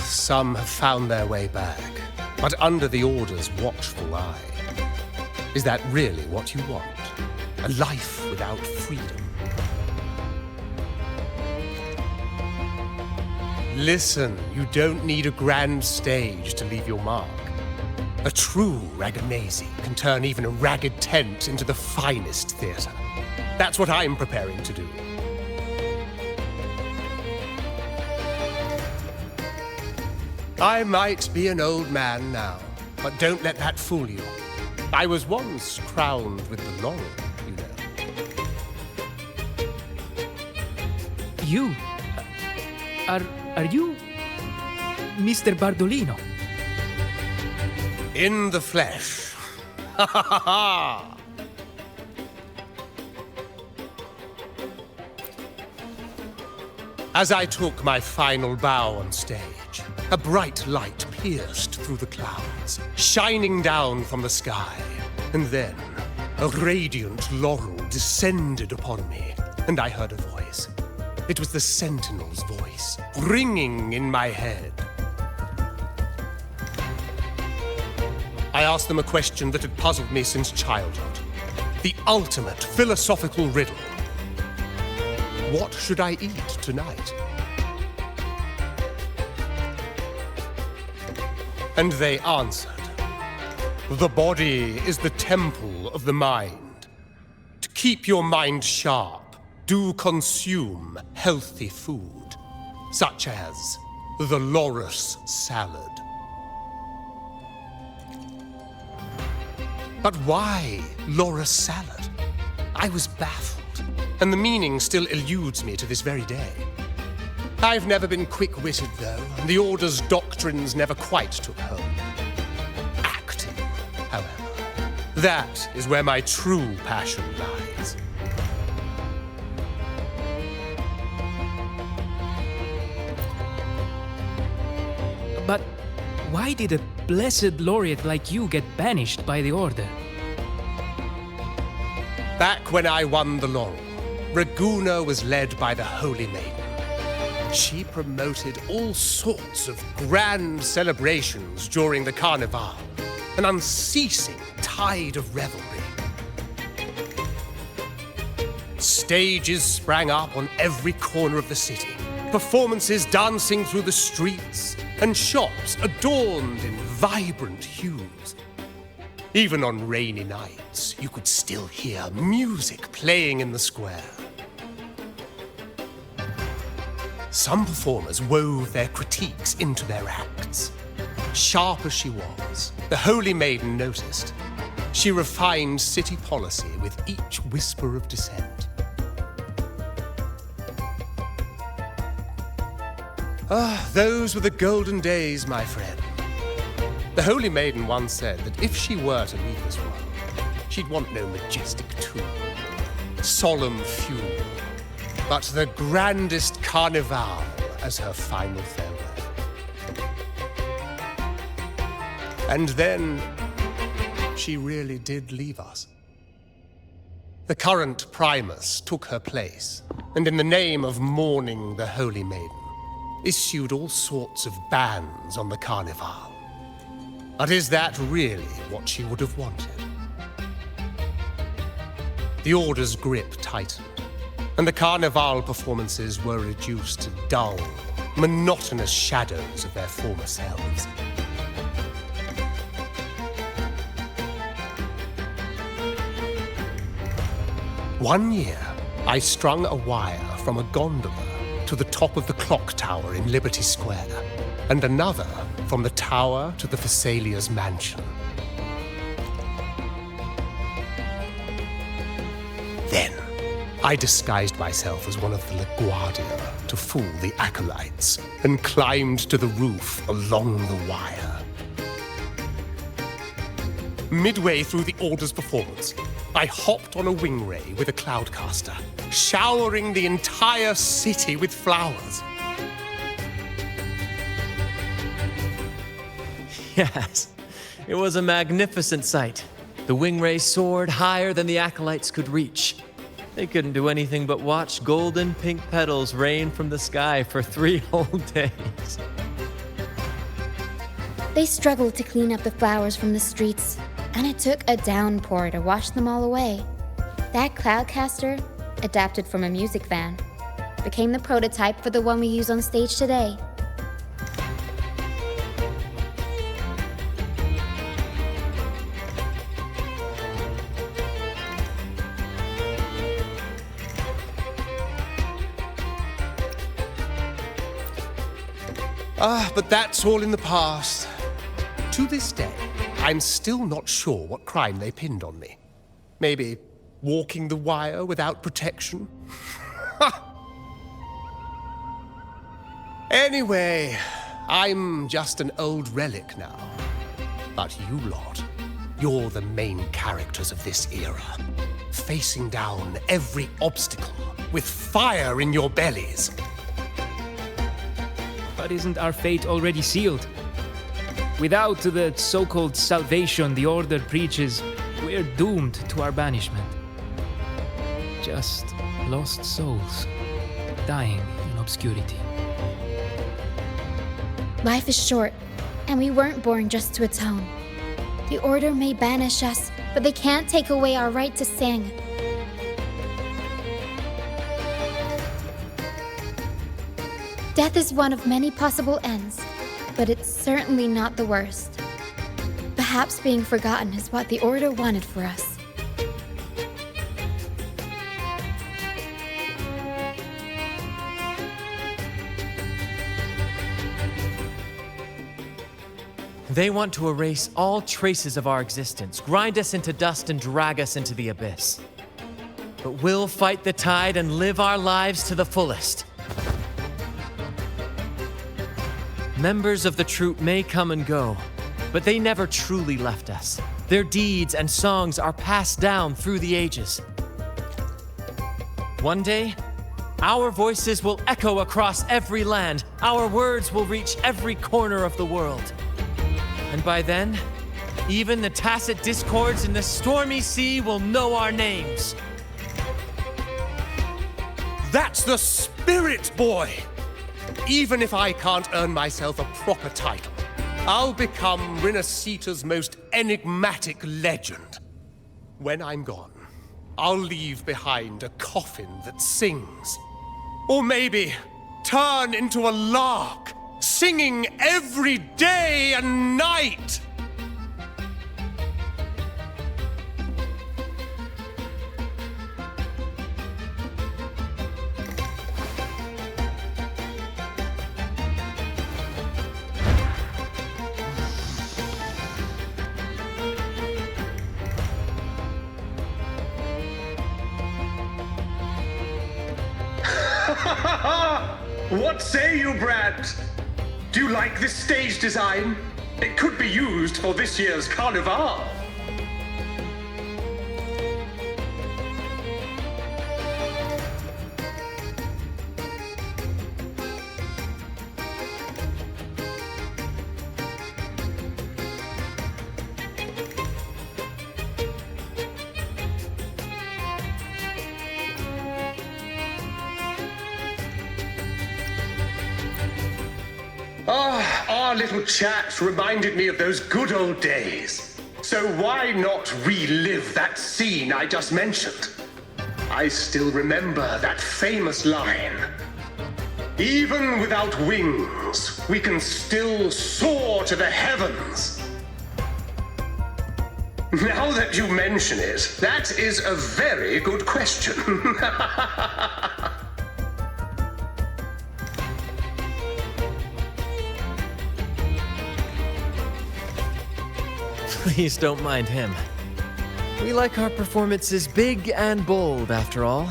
Some have found their way back, but under the Order's watchful eye. Is that really what you want? A life without freedom? Listen, you don't need a grand stage to leave your mark. A true Raganazi can turn even a ragged tent into the finest theater. That's what I'm preparing to do. I might be an old man now, but don't let that fool you. I was once crowned with the laurel, you know. You? Are you Mr. Bardolino? In the flesh. Ha ha ha ha! As I took my final bow on stage, a bright light pierced through the clouds, shining down from the sky. And then, a radiant laurel descended upon me, and I heard a voice. It was the Sentinel's voice, ringing in my head. I asked them a question that had puzzled me since childhood. The ultimate philosophical riddle. What should I eat tonight? And they answered, the body is the temple of the mind. To keep your mind sharp, do consume healthy food, such as the Loris salad. But why Loris salad? I was baffled, and the meaning still eludes me to this very day. I've never been quick-witted, though, and the Order's doctrines never quite took hold. Acting, however, that is where my true passion lies. But why did a blessed laureate like you get banished by the Order? Back when I won the laurel, Raguna was led by the Holy Maiden. She promoted all sorts of grand celebrations during the Carnival, an unceasing tide of revelry. Stages sprang up on every corner of the city, performances dancing through the streets, and shops adorned in vibrant hues. Even on rainy nights, you could still hear music playing in the square. Some performers wove their critiques into their acts. Sharp as she was, the Holy Maiden noticed. She refined city policy with each whisper of dissent. Those were the golden days, my friend. The Holy Maiden once said that if she were to leave this world, she'd want no majestic tomb, solemn funeral, but the grandest carnival as her final farewell. And then she really did leave us. The current Primus took her place, and in the name of mourning the Holy Maiden, issued all sorts of bans on the Carnival. But is that really what she would have wanted? The Order's grip tightened, and the Carnival performances were reduced to dull, monotonous shadows of their former selves. One year, I strung a wire from a gondola to the top of the clock tower in Liberty Square, and another from the tower to the Thessalia's mansion. Then, I disguised myself as one of the LaGuardia to fool the acolytes, and climbed to the roof along the wire. Midway through the Order's performance, I hopped on a wing ray with a cloudcaster, showering the entire city with flowers. Yes, it was a magnificent sight. The wing ray soared higher than the acolytes could reach. They couldn't do anything but watch golden pink petals rain from the sky for 3 whole days. They struggled to clean up the flowers from the streets, and it took a downpour to wash them all away. That cloudcaster, adapted from a music van, became the prototype for the one we use on stage today. But that's all in the past. To this day, I'm still not sure what crime they pinned on me. Maybe walking the wire without protection? Anyway, I'm just an old relic now. But you lot, you're the main characters of this era, facing down every obstacle with fire in your bellies. But isn't our fate already sealed? Without the so-called salvation the Order preaches, we're doomed to our banishment. Just lost souls, dying in obscurity. Life is short, and we weren't born just to atone. The Order may banish us, but they can't take away our right to sing. Death is one of many possible ends, but it's certainly not the worst. Perhaps being forgotten is what the Order wanted for us. They want to erase all traces of our existence, grind us into dust and drag us into the abyss. But we'll fight the tide and live our lives to the fullest. Members of the troupe may come and go, but they never truly left us. Their deeds and songs are passed down through the ages. One day, our voices will echo across every land. Our words will reach every corner of the world. And by then, even the tacit discords in the stormy sea will know our names. That's the spirit, boy! Even if I can't earn myself a proper title, I'll become Rinascita's most enigmatic legend. When I'm gone, I'll leave behind a coffin that sings. Or maybe turn into a lark, singing every day and night. What say you, Brad? Do you like this stage design? It could be used for this year's Carnival. Our little chat reminded me of those good old days. So why not relive that scene I just mentioned? I still remember that famous line. Even without wings, we can still soar to the heavens. Now that you mention it, that is a very good question. Please don't mind him. We like our performances big and bold, after all.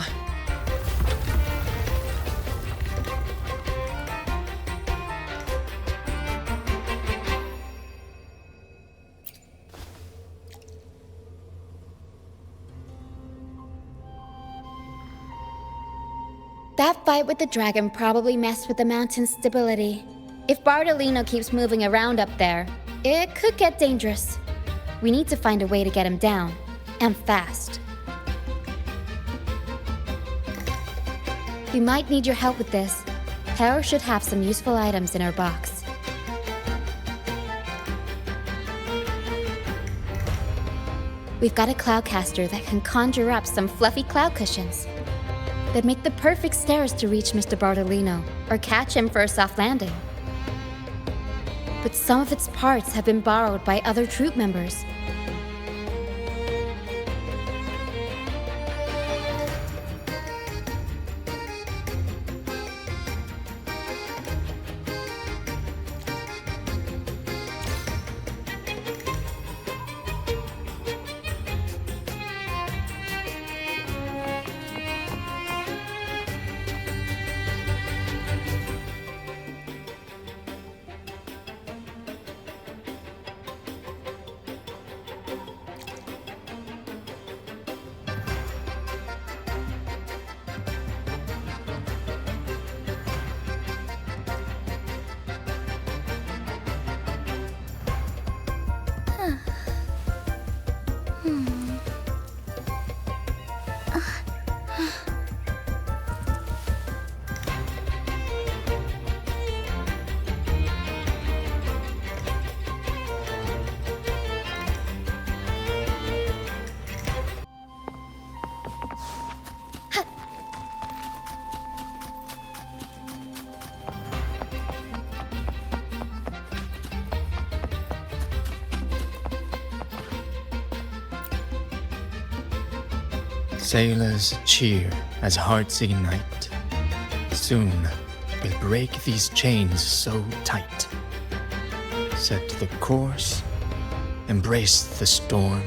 That fight with the dragon probably messed with the mountain's stability. If Bartolino keeps moving around up there, it could get dangerous. We need to find a way to get him down, and fast. We might need your help with this. Hera should have some useful items in her box. We've got a cloudcaster that can conjure up some fluffy cloud cushions that make the perfect stairs to reach Mr. Bartolino, or catch him for a soft landing. But some of its parts have been borrowed by other troop members. Sailors cheer as hearts ignite. Soon we'll break these chains so tight. Set the course, embrace the storm,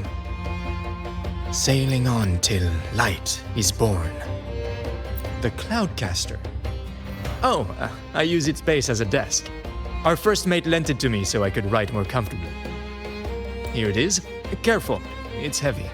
sailing on till light is born. The Cloudcaster. Oh, I use its base as a desk. Our first mate lent it to me so I could write more comfortably. Here it is. Careful, it's heavy.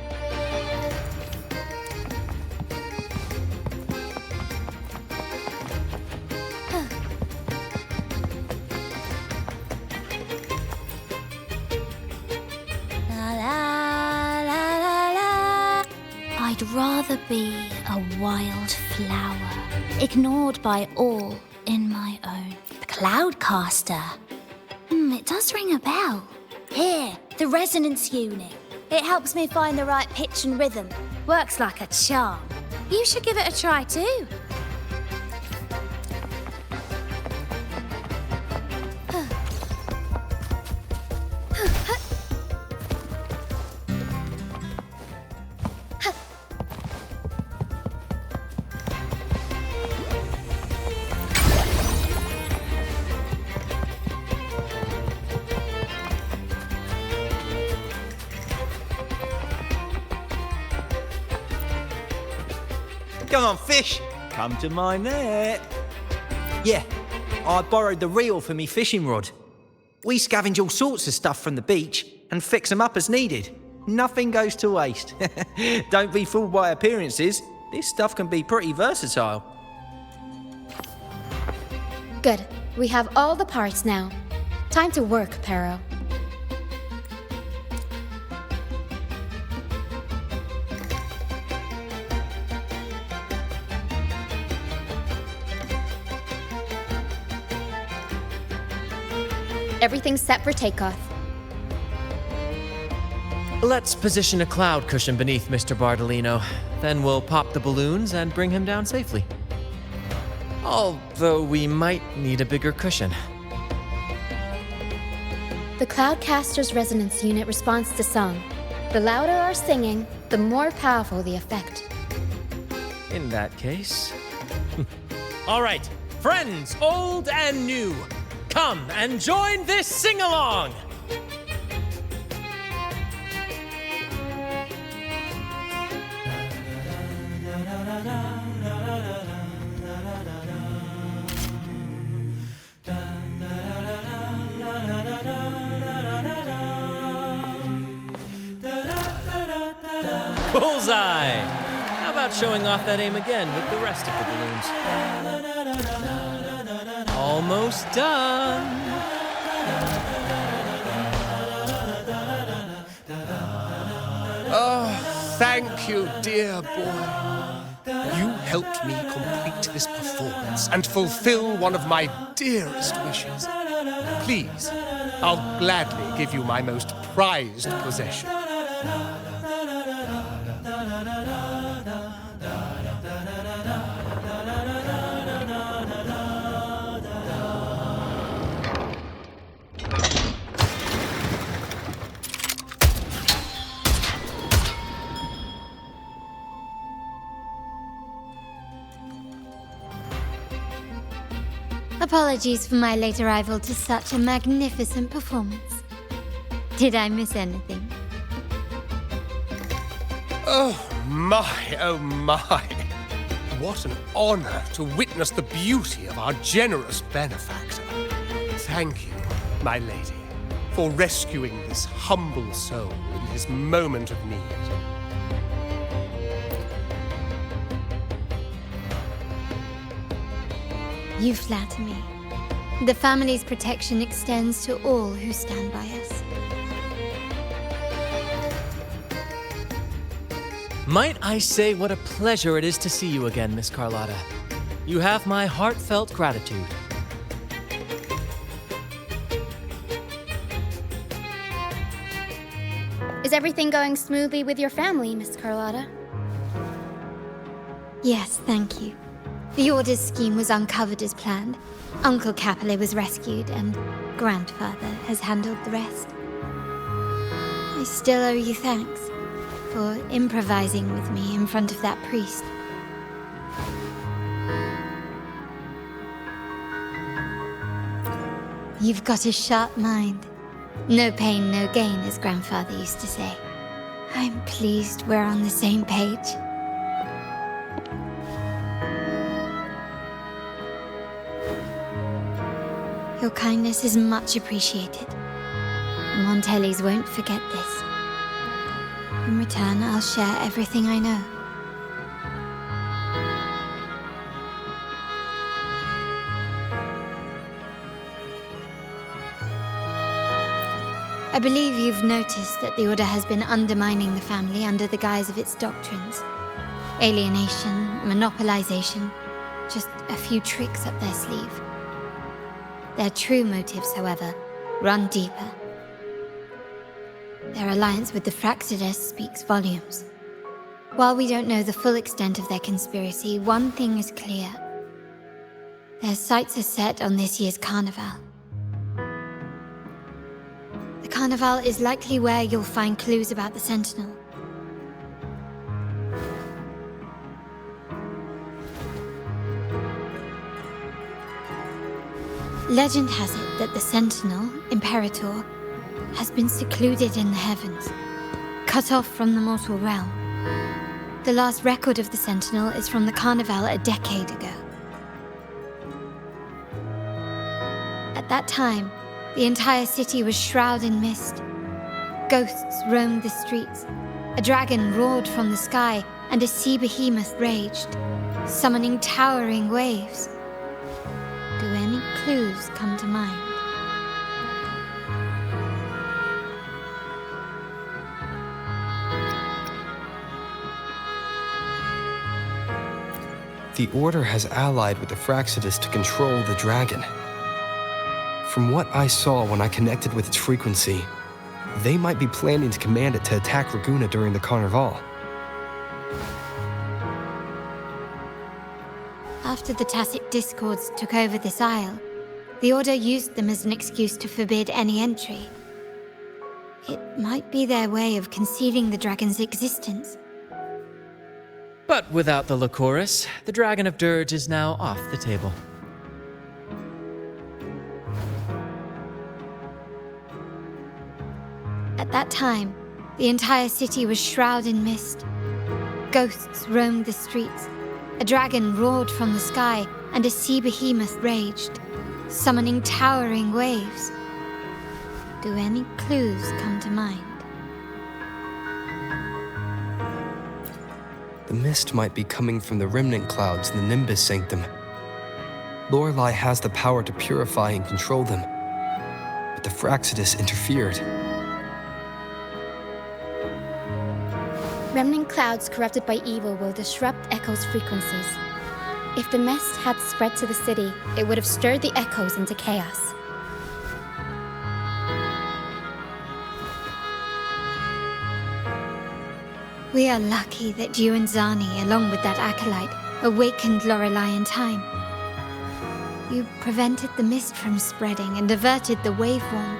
I'd rather be a wild flower, ignored by all in my own. The Cloudcaster. It does ring a bell. Here, the resonance unit. It helps me find the right pitch and rhythm. Works like a charm. You should give it a try too. Come on, fish! Come to my net. Yeah, I borrowed the reel for me fishing rod. We scavenge all sorts of stuff from the beach and fix them up as needed. Nothing goes to waste. Don't be fooled by appearances. This stuff can be pretty versatile. Good. We have all the parts now. Time to work, Pero. Everything's set for takeoff. Let's position a cloud cushion beneath Mr. Bardolino. Then we'll pop the balloons and bring him down safely. Although we might need a bigger cushion. The Cloudcaster's resonance unit responds to song. The louder our singing, the more powerful the effect. In that case... All right, friends old and new, come and join this sing-along! Bullseye! How about showing off that aim again with the rest of the balloons? Almost done! Oh, thank you, dear boy. You helped me complete this performance and fulfill one of my dearest wishes. Please, I'll gladly give you my most prized possession. Apologies for my late arrival to such a magnificent performance. Did I miss anything? Oh my, oh my. What an honor to witness the beauty of our generous benefactor. Thank you, my lady, for rescuing this humble soul in his moment of need. You flatter me. The family's protection extends to all who stand by us. Might I say what a pleasure it is to see you again, Miss Carlotta. You have my heartfelt gratitude. Is everything going smoothly with your family, Miss Carlotta? Yes, thank you. The Order's scheme was uncovered as planned. Uncle Capilet was rescued, and Grandfather has handled the rest. I still owe you thanks for improvising with me in front of that priest. You've got a sharp mind. No pain, no gain, as Grandfather used to say. I'm pleased we're on the same page. Your kindness is much appreciated. The Montellis won't forget this. In return, I'll share everything I know. I believe you've noticed that the Order has been undermining the family under the guise of its doctrines. Alienation, monopolization, just a few tricks up their sleeve. Their true motives, however, run deeper. Their alliance with the Fractsidus speaks volumes. While we don't know the full extent of their conspiracy, one thing is clear. Their sights are set on this year's carnival. The carnival is likely where you'll find clues about the Sentinel. Legend has it that the Sentinel, Imperator, has been secluded in the heavens, cut off from the mortal realm. The last record of the Sentinel is from the Carnival a decade ago. At that time, the entire city was shrouded in mist. Ghosts roamed the streets. A dragon roared from the sky, and a sea behemoth raged, summoning towering waves. Do any clues come to mind? The Order has allied with the Fractsidus to control the dragon. From what I saw when I connected with its frequency, they might be planning to command it to attack Raguna during the Carnival. After the Tacit Discords took over this isle, the Order used them as an excuse to forbid any entry. It might be their way of concealing the dragon's existence. But without the Lycoris, the Dragon of Dirge is now off the table. At that time, the entire city was shrouded in mist. Ghosts roamed the streets, a dragon roared from the sky, and a sea behemoth raged, summoning towering waves. Do any clues come to mind? The mist might be coming from the remnant clouds in the Nimbus Sanctum. Lorelei has the power to purify and control them, but the Fractsidus interfered. Remnant clouds corrupted by evil will disrupt Echo's frequencies. If the mist had spread to the city, it would have stirred the echoes into chaos. We are lucky that you and Zani, along with that acolyte, awakened Lorelei in time. You prevented the mist from spreading and averted the waveworm.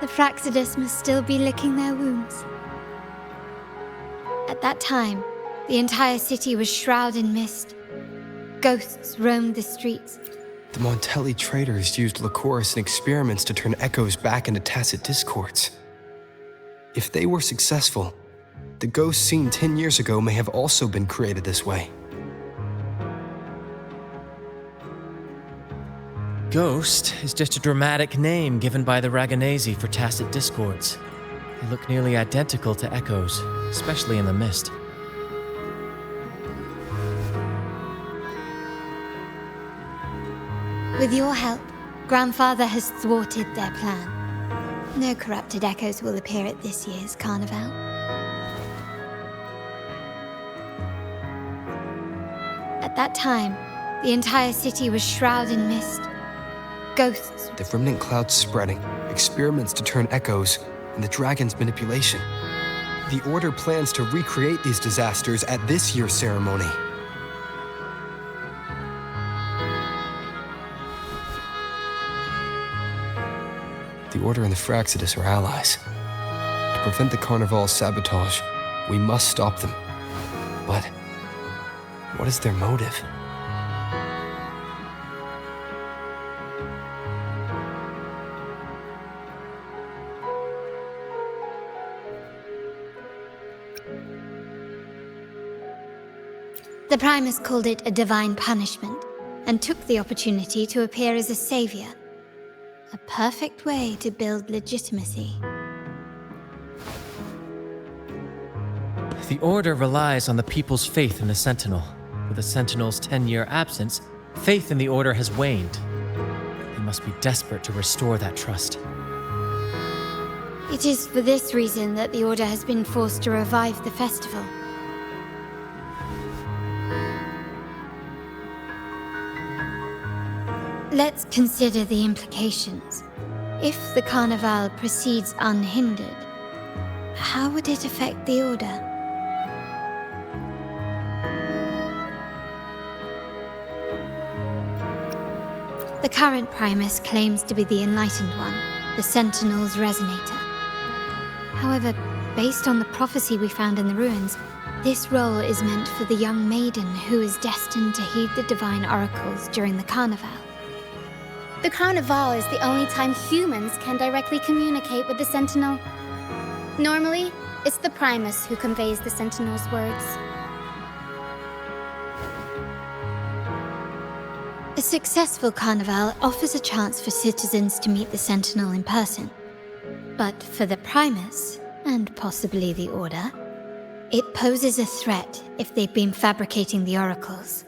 The Fractsidus must still be licking their wounds. At that time, the entire city was shrouded in mist. Ghosts roamed the streets. The Montelli traders used Lycoris in experiments to turn echoes back into Tacit Discords. If they were successful, the ghosts seen 10 years ago may have also been created this way. Ghost is just a dramatic name given by the Raganesi for Tacit Discords. They look nearly identical to echoes, especially in the mist. With your help, Grandfather has thwarted their plan. No corrupted echoes will appear at this year's Carnival. At that time, the entire city was shrouded in mist. Ghosts. The remnant clouds spreading, experiments to turn echoes, and the dragon's manipulation. The Order plans to recreate these disasters at this year's ceremony. The Order and the Fractsidus are allies. To prevent the Carnival's sabotage, we must stop them. But what is their motive? The Primus called it a divine punishment, and took the opportunity to appear as a savior. A perfect way to build legitimacy. The Order relies on the people's faith in the Sentinel. With the Sentinel's 10-year absence, faith in the Order has waned. They must be desperate to restore that trust. It is for this reason that the Order has been forced to revive the festival. Let's consider the implications. If the Carnival proceeds unhindered, how would it affect the Order? The current Primus claims to be the Enlightened One, the Sentinel's Resonator. However, based on the prophecy we found in the ruins, this role is meant for the young maiden who is destined to heed the divine oracles during the Carnival. The Carnival is the only time humans can directly communicate with the Sentinel. Normally, it's the Primus who conveys the Sentinel's words. A successful Carnival offers a chance for citizens to meet the Sentinel in person. But for the Primus, and possibly the Order, it poses a threat if they've been fabricating the oracles.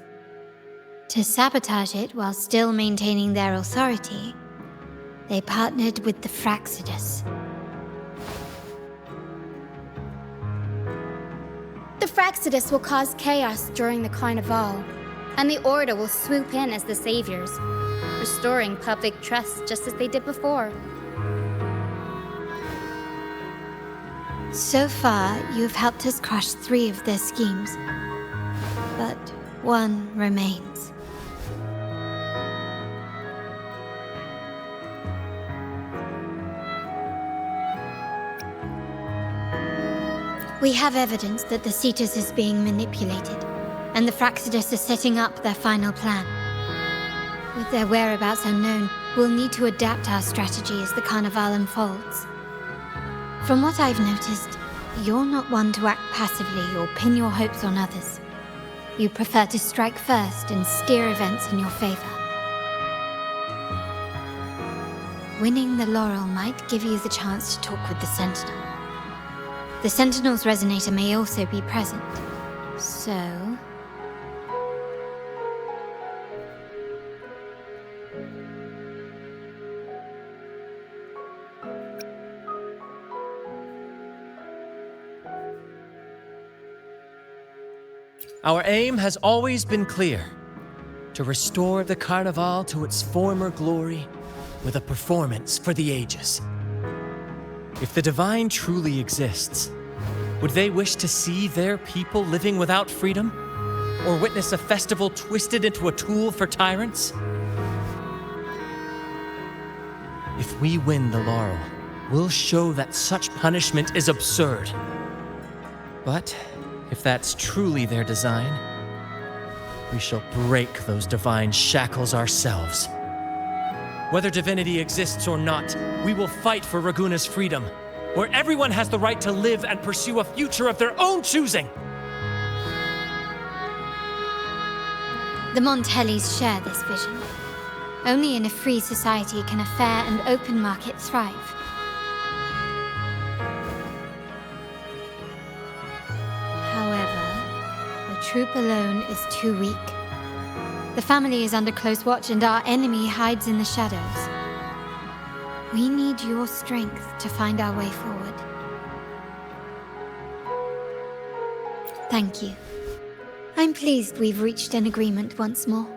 To sabotage it while still maintaining their authority, they partnered with the Fractsidus. The Fractsidus will cause chaos during the Carnival, and the Order will swoop in as the saviors, restoring public trust just as they did before. So far, you have helped us crush 3 of their schemes, but 1 remains. We have evidence that the Cetus is being manipulated, and the Fractsidus are setting up their final plan. With their whereabouts unknown, we'll need to adapt our strategy as the Carnival unfolds. From what I've noticed, you're not one to act passively or pin your hopes on others. You prefer to strike first and steer events in your favor. Winning the laurel might give you the chance to talk with the Sentinel. The Sentinel's resonator may also be present, so... Our aim has always been clear: to restore the Carnival to its former glory with a performance for the ages. If the Divine truly exists, would they wish to see their people living without freedom? Or witness a festival twisted into a tool for tyrants? If we win the laurel, we'll show that such punishment is absurd. But if that's truly their design, we shall break those divine shackles ourselves. Whether divinity exists or not, we will fight for Raguna's freedom, where everyone has the right to live and pursue a future of their own choosing. The Montellis share this vision. Only in a free society can a fair and open market thrive. However, the troop alone is too weak. The family is under close watch and our enemy hides in the shadows. We need your strength to find our way forward. Thank you. I'm pleased we've reached an agreement once more.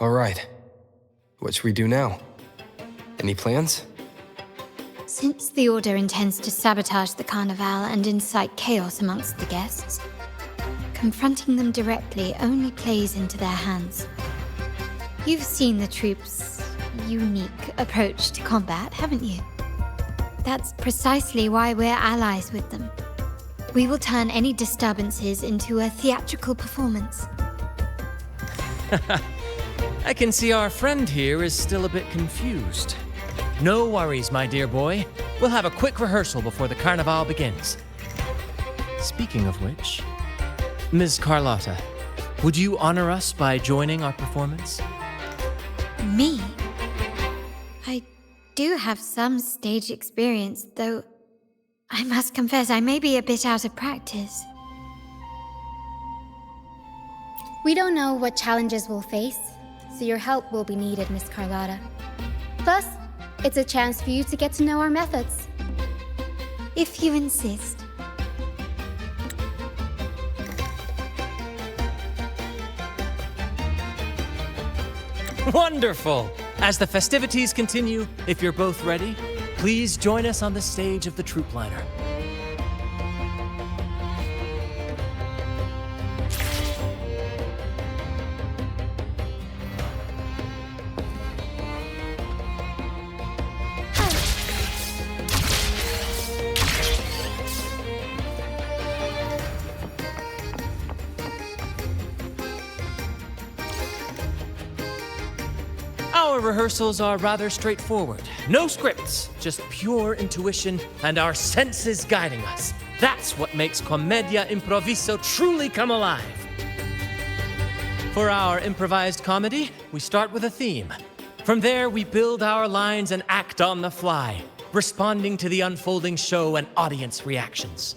All right. What should we do now? Any plans? Since the Order intends to sabotage the Carnival and incite chaos amongst the guests, confronting them directly only plays into their hands. You've seen the troops' unique approach to combat, haven't you? That's precisely why we're allies with them. We will turn any disturbances into a theatrical performance. I can see our friend here is still a bit confused. No worries, my dear boy. We'll have a quick rehearsal before the Carnival begins. Speaking of which, Ms. Carlotta, would you honor us by joining our performance? Me? I do have some stage experience, though I must confess I may be a bit out of practice. We don't know what challenges we'll face, so your help will be needed, Miss Carlotta. Plus, it's a chance for you to get to know our methods. If you insist. Wonderful! As the festivities continue, if you're both ready, please join us on the stage of the troop liner. Our rehearsals are rather straightforward. No scripts, just pure intuition and our senses guiding us. That's what makes Commedia Improviso truly come alive. For our improvised comedy, we start with a theme. From there, we build our lines and act on the fly, responding to the unfolding show and audience reactions.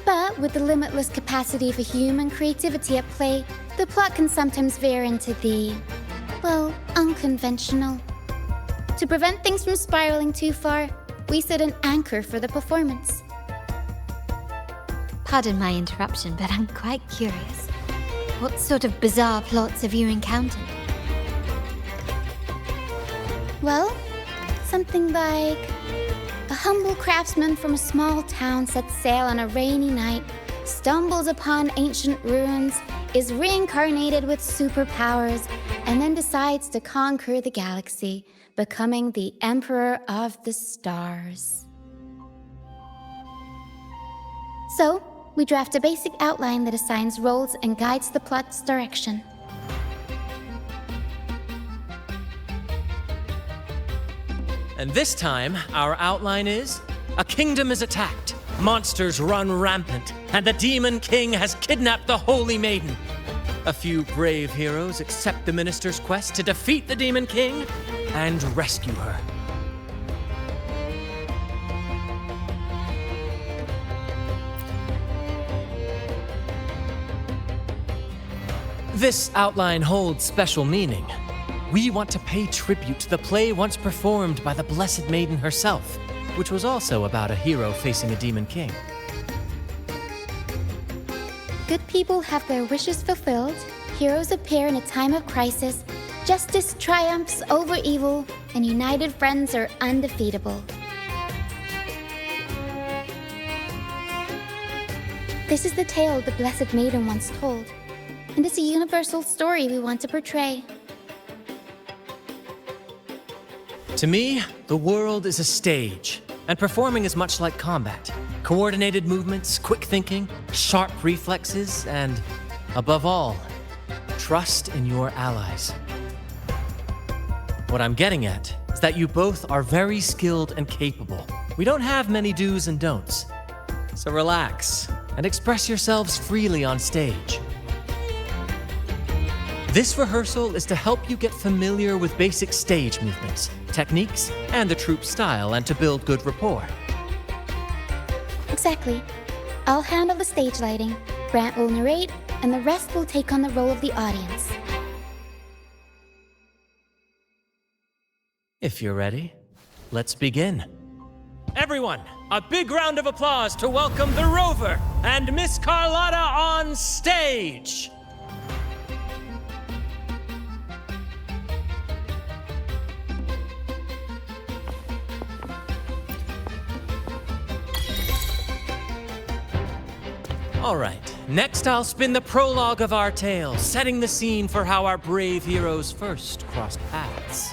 But with the limitless capacity for human creativity at play, the plot can sometimes veer into the, well, unconventional. To prevent things from spiraling too far, we set an anchor for the performance. Pardon my interruption, but I'm quite curious. What sort of bizarre plots have you encountered? Well, something like a humble craftsman from a small town sets sail on a rainy night, stumbles upon ancient ruins, is reincarnated with superpowers, and then decides to conquer the galaxy, becoming the Emperor of the Stars. So, we draft a basic outline that assigns roles and guides the plot's direction. And this time, our outline is: a kingdom is attacked, monsters run rampant, and the Demon King has kidnapped the Holy Maiden. A few brave heroes accept the minister's quest to defeat the Demon King and rescue her. This outline holds special meaning. We want to pay tribute to the play once performed by the Blessed Maiden herself, which was also about a hero facing a Demon King. Good people have their wishes fulfilled, heroes appear in a time of crisis, justice triumphs over evil, and united friends are undefeatable. This is the tale the Blessed Maiden once told, and it's a universal story we want to portray. To me, the world is a stage, and performing is much like combat. Coordinated movements, quick thinking, sharp reflexes, and, above all, trust in your allies. What I'm getting at is that you both are very skilled and capable. We don't have many do's and don'ts. So relax and express yourselves freely on stage. This rehearsal is to help you get familiar with basic stage movements, techniques, and the troupe style, and to build good rapport. Exactly. I'll handle the stage lighting, Brant will narrate, and the rest will take on the role of the audience. If you're ready, let's begin. Everyone, a big round of applause to welcome the Rover and Miss Carlotta on stage! All right, next I'll spin the prologue of our tale, setting the scene for how our brave heroes first crossed paths.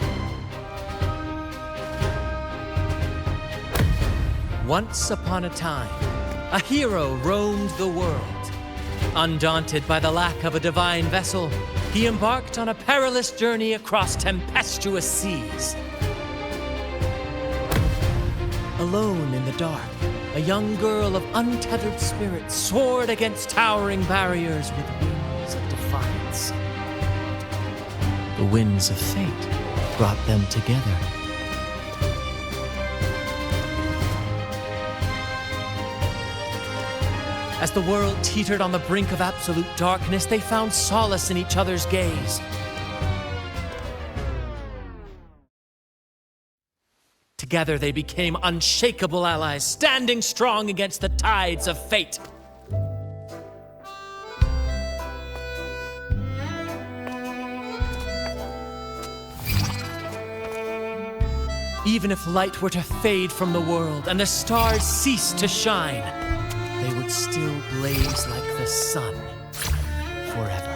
Once upon a time, a hero roamed the world. Undaunted by the lack of a divine vessel, he embarked on a perilous journey across tempestuous seas. Alone in the dark, a young girl of untethered spirit soared against towering barriers with wings of defiance. The winds of fate brought them together. As the world teetered on the brink of absolute darkness, they found solace in each other's gaze. Together they became unshakable allies, standing strong against the tides of fate. Even if light were to fade from the world and the stars cease to shine, they would still blaze like the sun forever.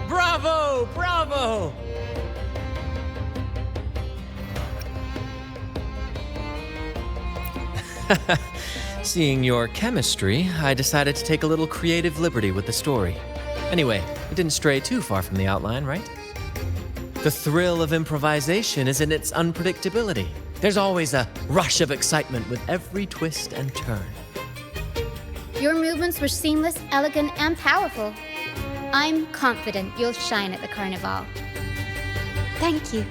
Bravo! Bravo! Seeing your chemistry, I decided to take a little creative liberty with the story. Anyway, it didn't stray too far from the outline, right? The thrill of improvisation is in its unpredictability. There's always a rush of excitement with every twist and turn. Your movements were seamless, elegant, and powerful. I'm confident you'll shine at the Carnival. Thank you.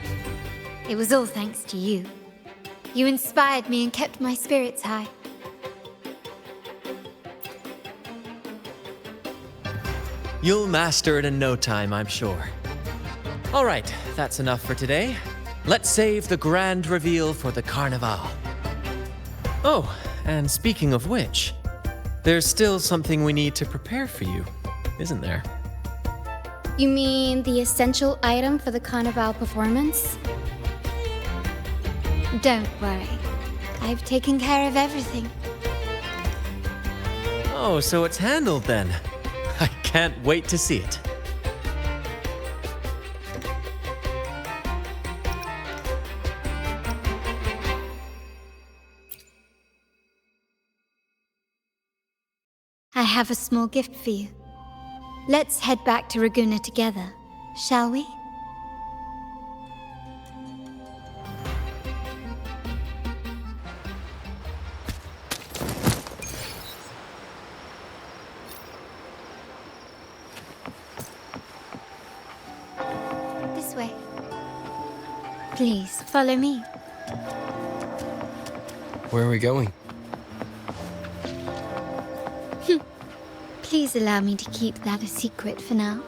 It was all thanks to you. You inspired me and kept my spirits high. You'll master it in no time, I'm sure. All right, that's enough for today. Let's save the grand reveal for the Carnival. Oh, and speaking of which, there's still something we need to prepare for you, isn't there? You mean the essential item for the Carnival performance? Don't worry. I've taken care of everything. Oh, so it's handled then. I can't wait to see it. I have a small gift for you. Let's head back to Raguna together, shall we? This way. Please, follow me. Where are we going? Please allow me to keep that a secret for now.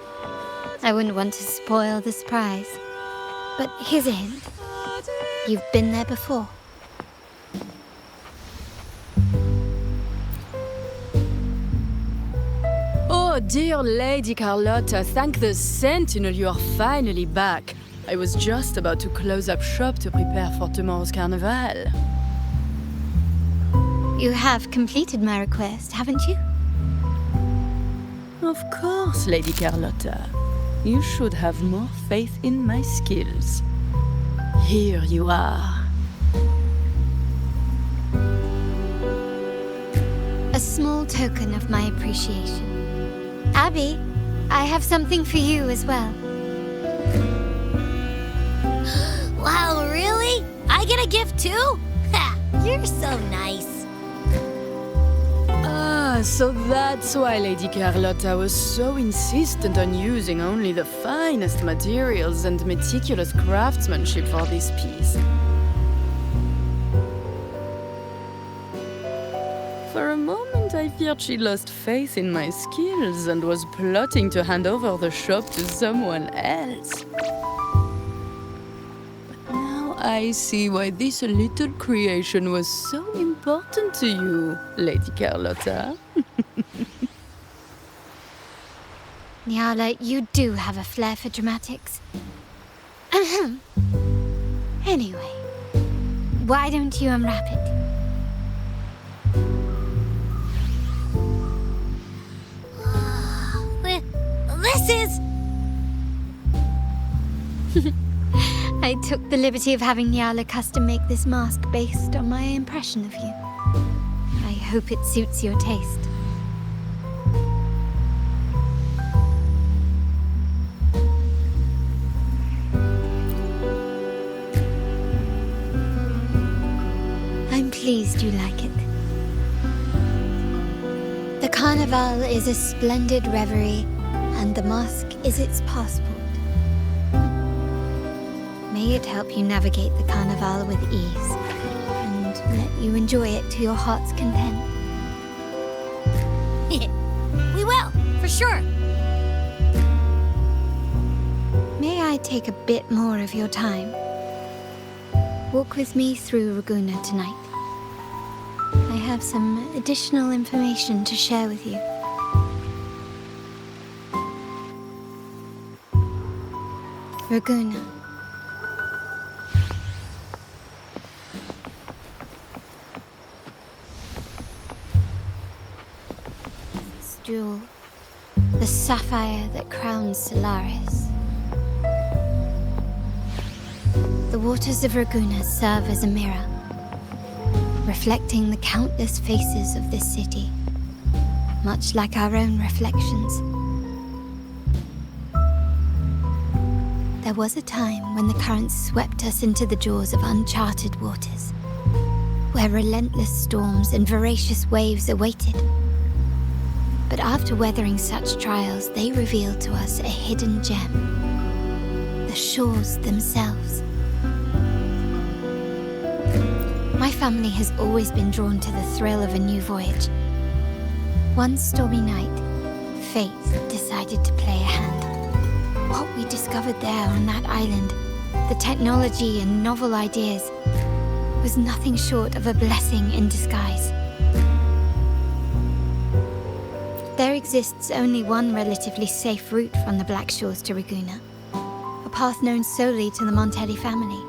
I wouldn't want to spoil the surprise. But here's a hint. You've been there before. Oh, dear Lady Carlotta, thank the Sentinel you are finally back. I was just about to close up shop to prepare for tomorrow's carnival. You have completed my request, haven't you? Of course, Lady Carlotta. You should have more faith in my skills. Here you are. A small token of my appreciation. Abby, I have something for you as well. Wow, really? I get a gift too? Ha! You're so nice. Ah, so that's why Lady Carlotta was so insistent on using only the finest materials and meticulous craftsmanship for this piece. For a moment, I feared she lost faith in my skills and was plotting to hand over the shop to someone else. But now I see why this little creation was so important to you, Lady Carlotta. Nyala, you do have a flair for dramatics. Anyway, why don't you unwrap it? This is... I took the liberty of having Nyala custom make this mask based on my impression of you. I hope it suits your taste. I'm pleased you like it. The Carnival is a splendid reverie, and the mask is its passport. May it help you navigate the Carnival with ease, and let you enjoy it to your heart's content. We will, for sure. May I take a bit more of your time? Walk with me through Raguna tonight. I have some additional information to share with you. Raguna. This jewel, the sapphire that crowns Solaris. The waters of Raguna serve as a mirror. reflecting the countless faces of this city, much like our own reflections. There was a time when the currents swept us into the jaws of uncharted waters, where relentless storms and voracious waves awaited. But after weathering such trials, they revealed to us a hidden gem, the shores themselves. My family has always been drawn to the thrill of a new voyage. One stormy night, fate decided to play a hand. What we discovered there on that island, the technology and novel ideas, was nothing short of a blessing in disguise. There exists only one relatively safe route from the Black Shores to Ragusa, a path known solely to the Montelli family.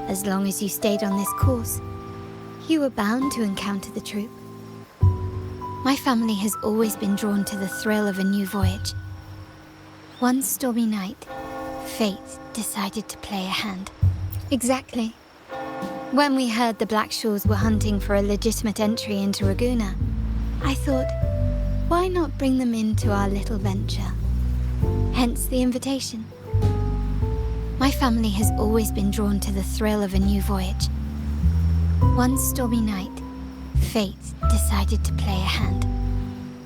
As long as you stayed on this course, you were bound to encounter the troop. My family has always been drawn to the thrill of a new voyage. One stormy night, fate decided to play a hand. Exactly. When we heard the Black Shores were hunting for a legitimate entry into Ragusa, I thought, why not bring them into our little venture? Hence the invitation. My family has always been drawn to the thrill of a new voyage. One stormy night, fate decided to play a hand.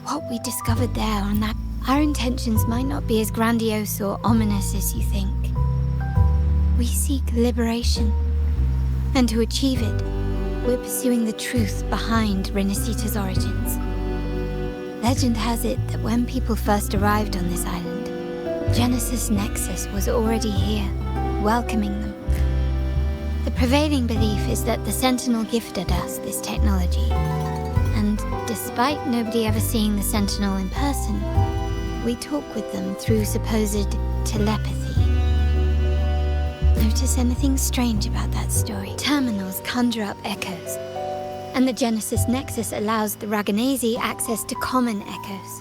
What we discovered there on that, our intentions might not be as grandiose or ominous as you think. We seek liberation, and to achieve it, we're pursuing the truth behind Rinascita's origins. Legend has it that when people first arrived on this island, Genesis Nexus was already here, welcoming them. The prevailing belief is that the Sentinel gifted us this technology, and despite nobody ever seeing the Sentinel in person, we talk with them through supposed telepathy. Notice anything strange about that story? Terminals conjure up echoes, and the Genesis Nexus allows the Raganese access to common echoes.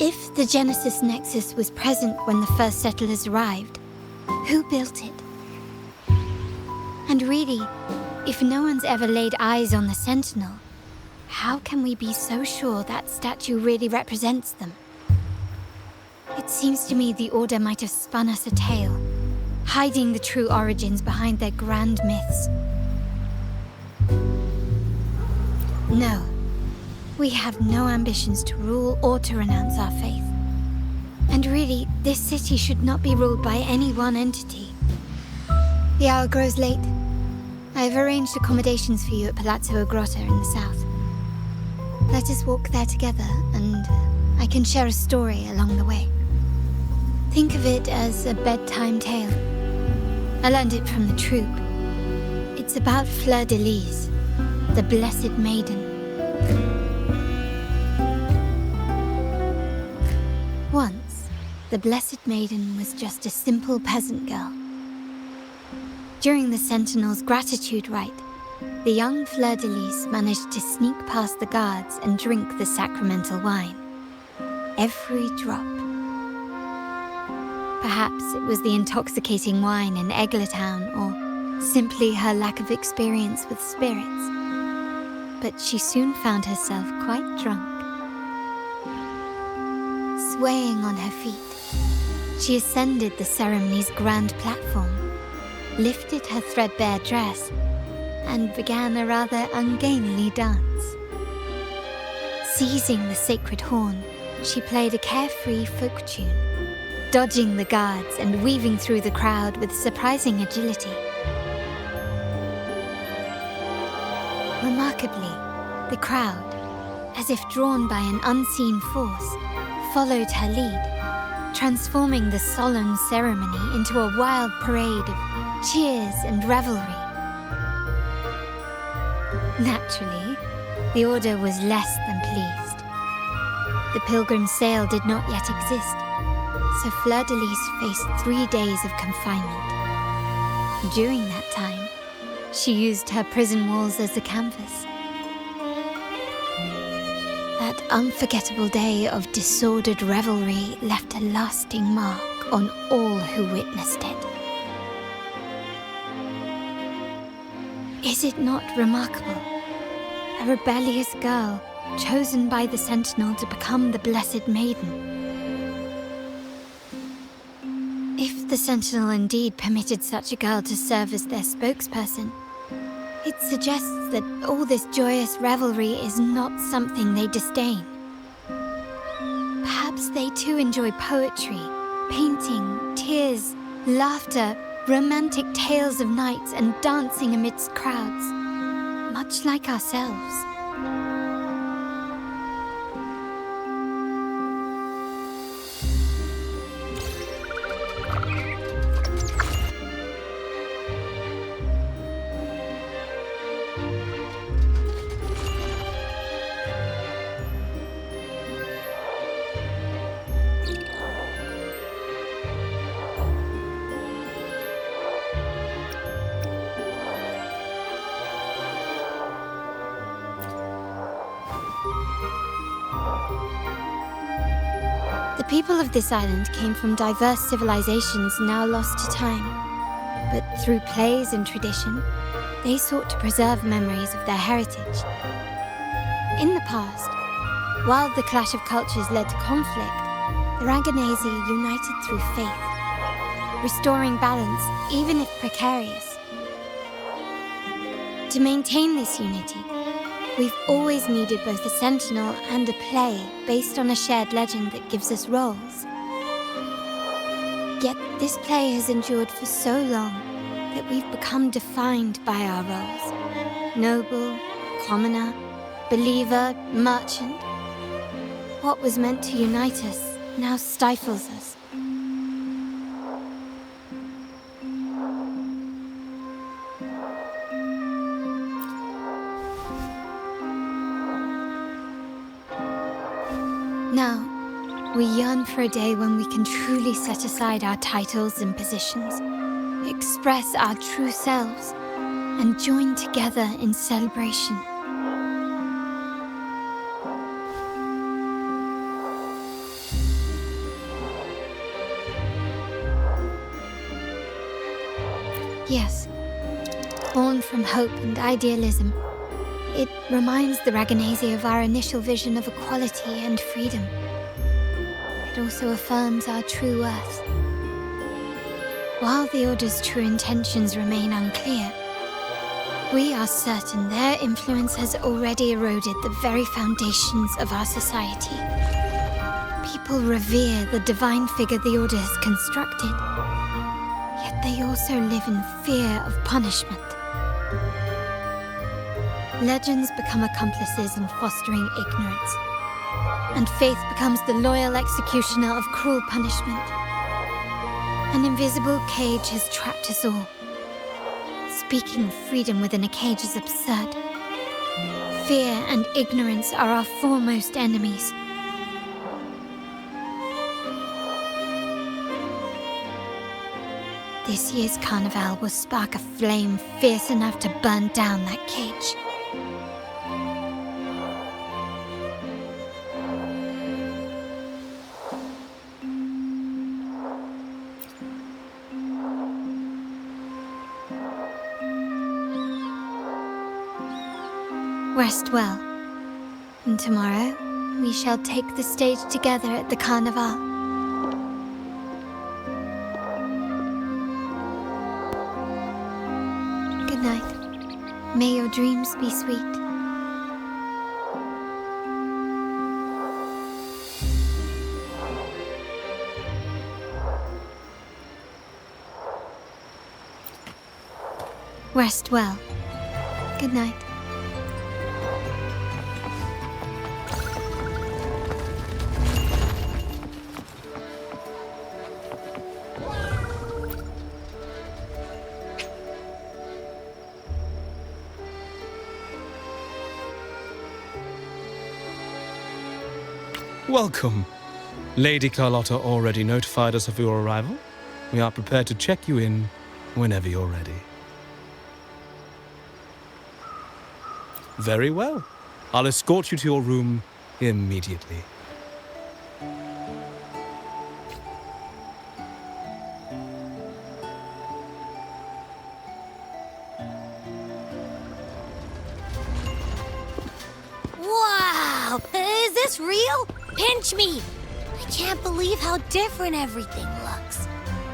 If the Genesis Nexus was present when the first settlers arrived, who built it? And really, if no one's ever laid eyes on the Sentinel, how can we be so sure that statue really represents them? It seems to me the Order might have spun us a tale, hiding the true origins behind their grand myths. No, we have no ambitions to rule or to renounce our faith. And really, this city should not be ruled by any one entity. The hour grows late. I have arranged accommodations for you at Palazzo Grotta in the south. Let us walk there together, and I can share a story along the way. Think of it as a bedtime tale. I learned it from the troop. It's about Fleur-de-Lis, the Blessed Maiden. Once, the Blessed Maiden was just a simple peasant girl. During the Sentinel's gratitude rite, the young Fleur-de-Lis managed to sneak past the guards and drink the sacramental wine. Every drop. Perhaps it was the intoxicating wine in Eglatown, or simply her lack of experience with spirits. But she soon found herself quite drunk. Swaying on her feet, she ascended the ceremony's grand platform, lifted her threadbare dress, and began a rather ungainly dance. Seizing the sacred horn, she played a carefree folk tune, dodging the guards and weaving through the crowd with surprising agility. Remarkably, the crowd, as if drawn by an unseen force, followed her lead, transforming the solemn ceremony into a wild parade of cheers and revelry. Naturally, the Order was less than pleased. The pilgrim sale did not yet exist, so Fleur-de-Lis faced 3 days of confinement. During that time, she used her prison walls as a canvas. That unforgettable day of disordered revelry left a lasting mark on all who witnessed it. Is it not remarkable? A rebellious girl, chosen by the Sentinel to become the Blessed Maiden. If the Sentinel indeed permitted such a girl to serve as their spokesperson, it suggests that all this joyous revelry is not something they disdain. Perhaps they too enjoy poetry, painting, tears, laughter, romantic tales of nights, and dancing amidst crowds, much like ourselves. The people of this island came from diverse civilizations now lost to time, but through plays and tradition, they sought to preserve memories of their heritage. In the past, while the clash of cultures led to conflict, the Raganazi united through faith, restoring balance even if precarious. To maintain this unity, we've always needed both a sentinel and a play based on a shared legend that gives us roles. Yet this play has endured for so long that we've become defined by our roles. Noble, commoner, believer, merchant. What was meant to unite us now stifles us. Now, we yearn for a day when we can truly set aside our titles and positions, express our true selves, and join together in celebration. Yes, born from hope and idealism, it reminds the Raganazi of our initial vision of equality and freedom. It also affirms our true worth. While the Order's true intentions remain unclear, we are certain their influence has already eroded the very foundations of our society. People revere the divine figure the Order has constructed, yet they also live in fear of punishment. Legends become accomplices in fostering ignorance, and faith becomes the loyal executioner of cruel punishment. An invisible cage has trapped us all. Speaking of freedom within a cage is absurd. Fear and ignorance are our foremost enemies. This year's carnival will spark a flame fierce enough to burn down that cage. Rest well, and tomorrow we shall take the stage together at the carnival. Good night. May your dreams be sweet. Rest well. Good night. Welcome. Lady Carlotta already notified us of your arrival. We are prepared to check you in whenever you're ready. Very well. I'll escort you to your room immediately. this real? Pinch me! I can't believe how different everything looks.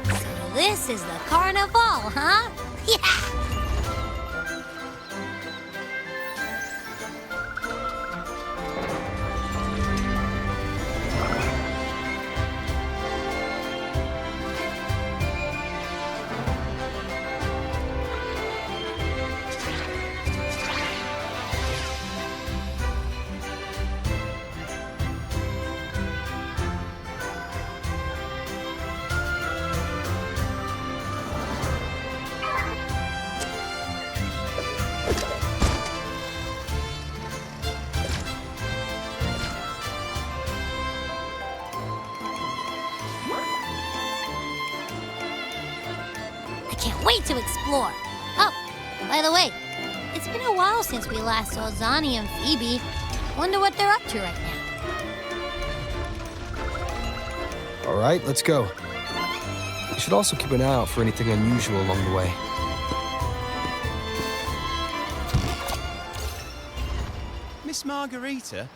So this is the carnival, huh? Yeah! Can't wait to explore. Oh, by the way, it's been a while since we last saw Zani and Phoebe. Wonder what they're up to right now. All right, let's go. We should also keep an eye out for anything unusual along the way. Miss Margarita,